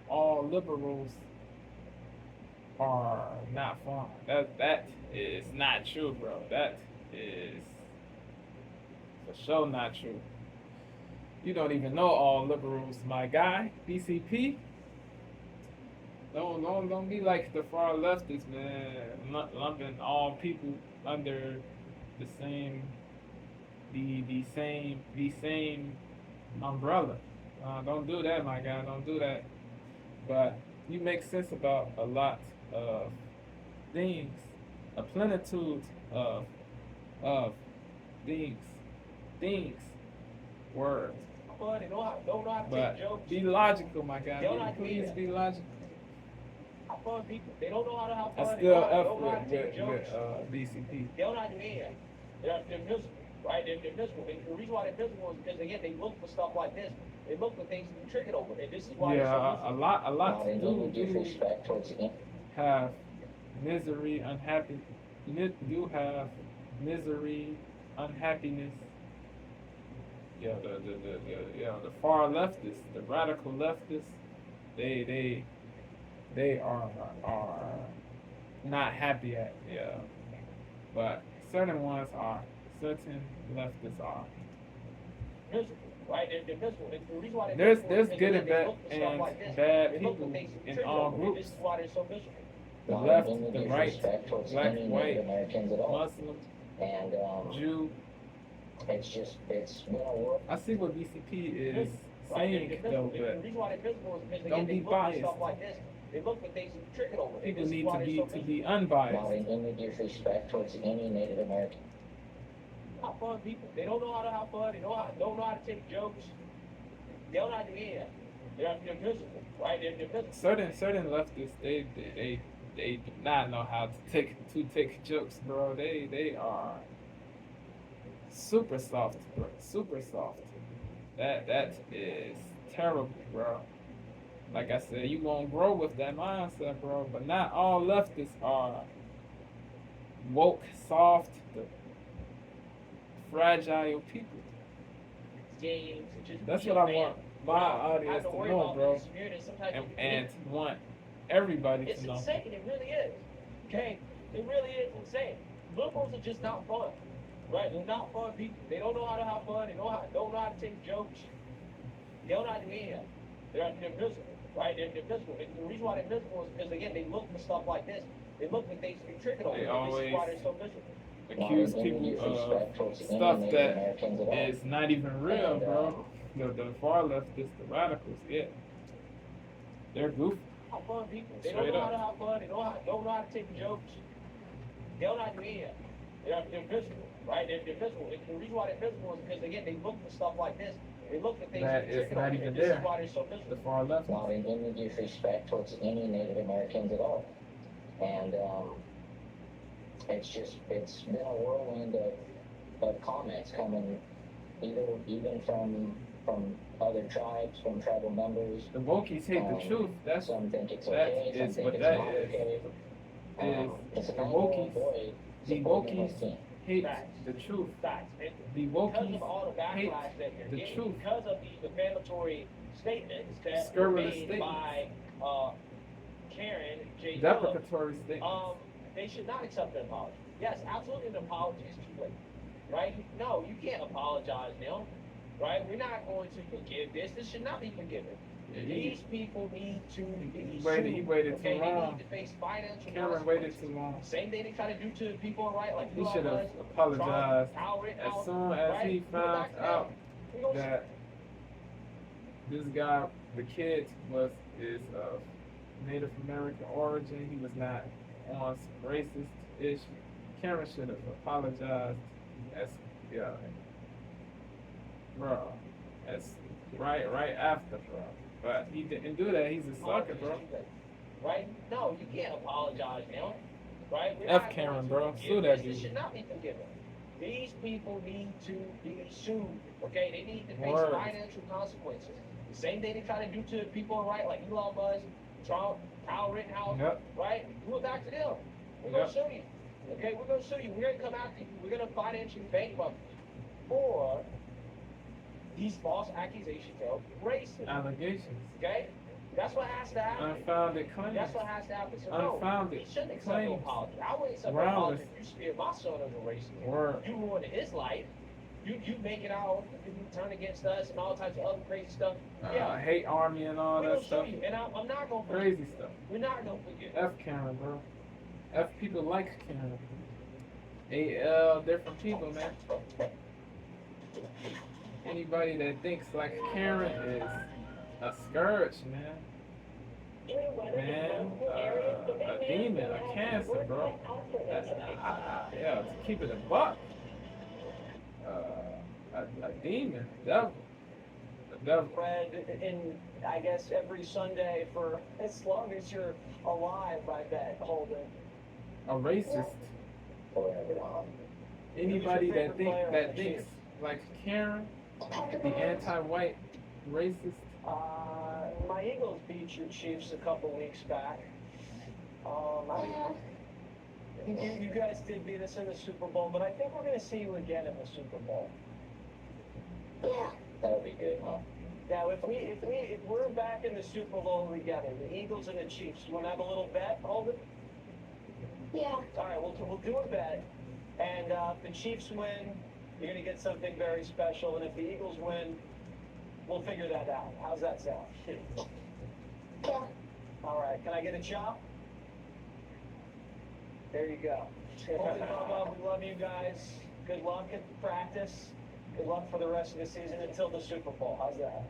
all liberals are not fun. That is not true, bro. That is for sure not true. You don't even know all liberals, my guy. BCP. Don't be like the far leftists, man. Lumping all people under the same umbrella. Don't do that, my guy. Don't do that. But you make sense about a lot of things, a plenitude of things, words.
Fun. They don't know how to
But
take jokes.
be logical, my guy.
They don't like to
Please
do
be logical.
Have fun people. They don't know how to have
I
fun.
still
They
F
don't know how to take
with
jokes.
BCP.
They don't like to be here. They're miserable, right? They're miserable. And the reason why they're miserable is because, again, they look for stuff like this. They look for things to be triggered over. And this is why they're so
Yeah,
miserable.
a lot to
Any
do
disrespect towards the
have misery, unhappiness. Do have misery, unhappiness. Yeah, the far leftists, the radical leftists, they are not happy at, yeah. But certain ones are. certain leftists are.
miserable, right? They're miserable. And the reason why they're
There's
miserable is because
good
they
and bad
look for stuff like this.
bad
They look for
people
things to
in
trigger
all
over. And
groups.
this is why they're so miserable.
The
Not
left,
any
the right,
disrespect towards
black,
any
white,
Native Americans at all.
Muslim,
And
Jew.
it's been a war.
I see what BCP is
Right?
saying
They're
though,
miserable. The
but
reason why they're miserable is because
don't
they
be
look for
biased.
stuff like this. They look for things to trigger over. And
people
this is
need
why
to
they're
be
so
to
miserable.
be
Not
unbiased.
in any disrespect towards any Native American.
Have fun, people. They don't know how to have fun. They don't know how to take jokes. They don't know how to be here. They're miserable, right? They're miserable.
Certain leftists, they do not know how to take jokes, bro. They are super soft, bro. Super soft. That is terrible, bro. Like I said, you gonna grow with that mindset, bro. But not all leftists are woke, soft, fragile people.
Games. Just
That's
be
what
a
I
fan.
want my audience to
worry
know,
about
bro.
this community. Sometimes
And,
you
and want everybody
it's
to know.
insane. It really is. Okay? It really is insane. Liberals are just not fun. Right? They're not fun people. They don't know how to have fun. They don't know how to take jokes. They don't know how to be here. They're miserable. Right? They're miserable. And the reason why they're miserable is because, again, they look for stuff like this. They look for things to be triggered over.
They
And this is why
always
they're so miserable.
Accuse people of stuff that is not even real, bro. The far leftists, the radicals, yeah. They're goofy.
Have fun people. They
Straight
don't know
up.
how to have fun. They don't know how to take jokes. They don't know how to be here. They're miserable, right? They're miserable. And the reason why they're miserable is because, again, they look for stuff like this. They look for things
That
to
is
trigger
not
over.
even
And this
there.
is why they're so
The
miserable.
far left.
Not in any disrespect towards any Native Americans at all. And it's been a whirlwind of comments coming even from other tribes, from tribal members.
The wokies hate the truth. That's
Some think it's
that
okay, some
is
think
what
it's
that
not
is.
okay.
Is
It's a
the
9-year-old
wokies,
boy
the
supporting
wokies
his team.
hate
Facts.
the truth.
Facts. And
The
because
wokies
of all the
hate
backlash that you're
the
getting,
truth.
because of the defamatory statements that were
Scurrilous
made
statements.
by Karen J. Phillips,
Deprecatory statements.
they should not accept an apology. Yes, absolutely, an apology is too late, right? No, you can't apologize now, right? We're not going to forgive this. This should not be forgiven.
Yeah,
These people need to be
he waited
sued, okay?
too
They
long.
need to face financial
Karen waited too long.
Same thing they try to do to people on right, like
He
Elon
should have
Musk,
apologized
Trump, Howard,
as soon as he found out that this guy, the kid, is of Native American origin. He was not on some racist issue. Karen should have apologized as bro, as right after, bro. But he didn't do that. He's a sucker, bro.
Right? No, you can't apologize now. Right? We're
F
not
Karen,
going to
bro.
forgive
Sue that
this. This
dude.
should not be forgiven. These people need to be sued. Okay? They need to face
Word.
financial consequences. The same thing they try to do to people on right, like Elon Musk, Trump, Kyle Rittenhouse.
Yep.
Right? Do it back to them. We're going to sue you. Okay? We're going to sue you. We're going to come after you. We're going to financially bankrupt you for these false accusations of racism.
Allegations.
Okay? That's what has to happen.
Unfounded claims.
That's what has to happen. So no,
Unfounded
he shouldn't accept no
claims.
apology. I wouldn't accept no
Groundless.
apology if you speared my son as a racist.
Word.
You ruined his life. You make it out, you turn against us and all types of other crazy stuff. Yeah.
Hate army and all
We're
that
gonna
stuff.
sue you, and I'm not gonna forgive.
Crazy stuff.
We're not gonna forgive.
F Karen, bro. F people like Karen. AL, different people, man. Anybody that thinks like Karen is a scourge, man. Man, a demon, a cancer, bro. Yeah, to keep it a buck. A demon, devil. The devil.
Read in, I guess, every Sunday for as long as you're alive, I bet, Holden.
A racist. Anybody that thinks like Karen, the anti-white racist.
My Eagles beat your Chiefs a couple weeks back. You guys did beat us in the Super Bowl, but I think we're going to see you again in the Super Bowl.
Yeah.
That would be good, huh?
Now, if we're back in the Super Bowl together, the Eagles and the Chiefs, you want to have a little bet, Holden?
Yeah.
All right, we'll do a bet, and if the Chiefs win, You're gonna get something very special, and if the Eagles win, we'll figure that out. How's that sound?
Yeah.
All right, can I get a chop? There you go. Holy Bubba, we love you guys. Good luck at practice. Good luck for the rest of the season until the Super Bowl. How's that?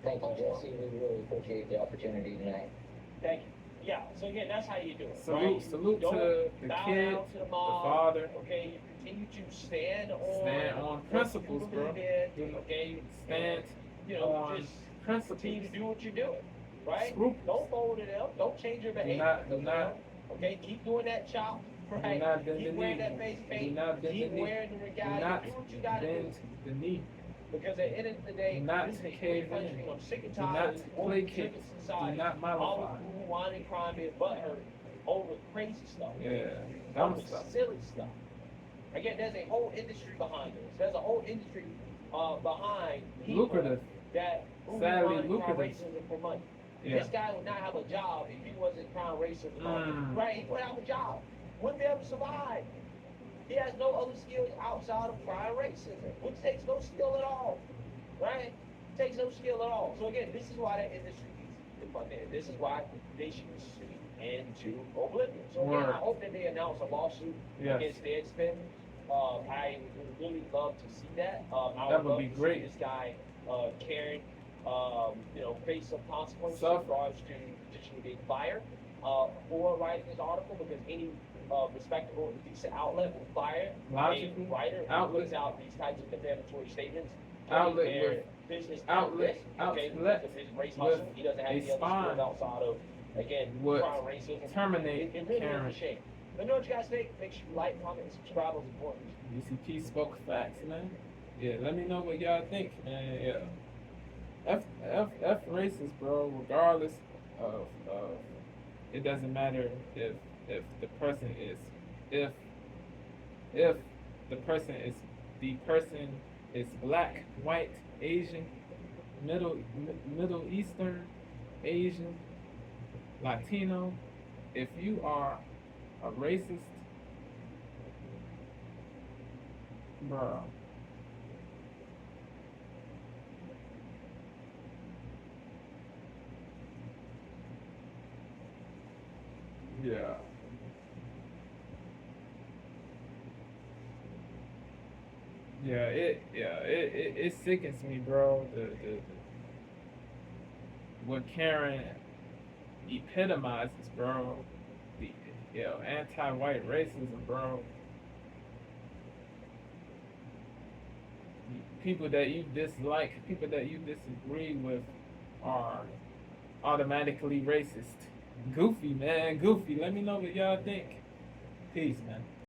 Thank you, Jesse. We really appreciate the opportunity tonight.
Thank you.
Yeah, so again, that's how you do it.
Salute,
right?
salute
Don't
to the
bow
kid,
down to
the
mob,
father.
Okay, you continue to stand on
Stand on principles,
what you
bro.
believe in, okay,
Stand
you know,
on
just
principles.
continue to do what you're doing, right?
Scruples.
Don't fold it up. Don't change your behavior.
do not-
Okay, keep doing that chop, right?
not bend
Keep
the
wearing
knee.
that face
Do
paint.
not bend
Keep
the knee.
wearing the
Do
regalia.
not
Do what you gotta
bend
do.
the knee.
Because at the end of the day,
Do not
this is a
cave
free
in.
country. I'm sick and
Do
tired
not
of this
placate.
woke society.
Do not
All
mollify.
the cool whining, crime, being butthurt over crazy stuff.
Yeah, dumb
Over
stuff.
silly stuff. Again, there's a whole industry behind this. There's a whole industry behind people
Lucrative.
that
Sadly
whine and cry
lucrative.
racism for money.
Yeah.
This guy would not have a job if he wasn't crying racism for money.
Mm.
Right? He wouldn't have a job. Wouldn't be able to survive. He has no other skills outside of crying racism, which takes no skill at all. Right? Takes no skill at all. So again, this is why that industry is funded. This is why they should be sued into oblivion. So again,
Word.
I hope that they announce a lawsuit
Yes.
against Deadspin. I would really love to see that. I
That would
love
be
to
great.
See this guy, Karen, you know, face some consequences
Suffer.
in regards to potentially being fired for writing this article, because any respectable and decent outlet will fire
Logical
a writer who
outlet.
puts out these types of defamatory statements.
Outlet
putting their
with-
business
outlet-
at risk, okay,
outlet
because of his race
with
hustle. He doesn't have
a
any other
spine
skills outside of, again,
would
crying racism.
terminate
It really
Karen.
is a shame. Let me know what you guys think. Make sure you like, comment, and subscribe. It's important.
UCP spoke facts, man. Yeah, let me know what y'all think, man. Yeah. F racist, bro. Regardless of it doesn't matter if the person is if the person is black, white, Asian, Middle Eastern, Asian, Latino. If you are a racist, bro, yeah. It sickens me, bro. The what Karen epitomizes, bro. The anti-white racism, bro. People that you dislike, people that you disagree with, are automatically racist. Goofy, man, goofy. Let me know what y'all think. Peace, man.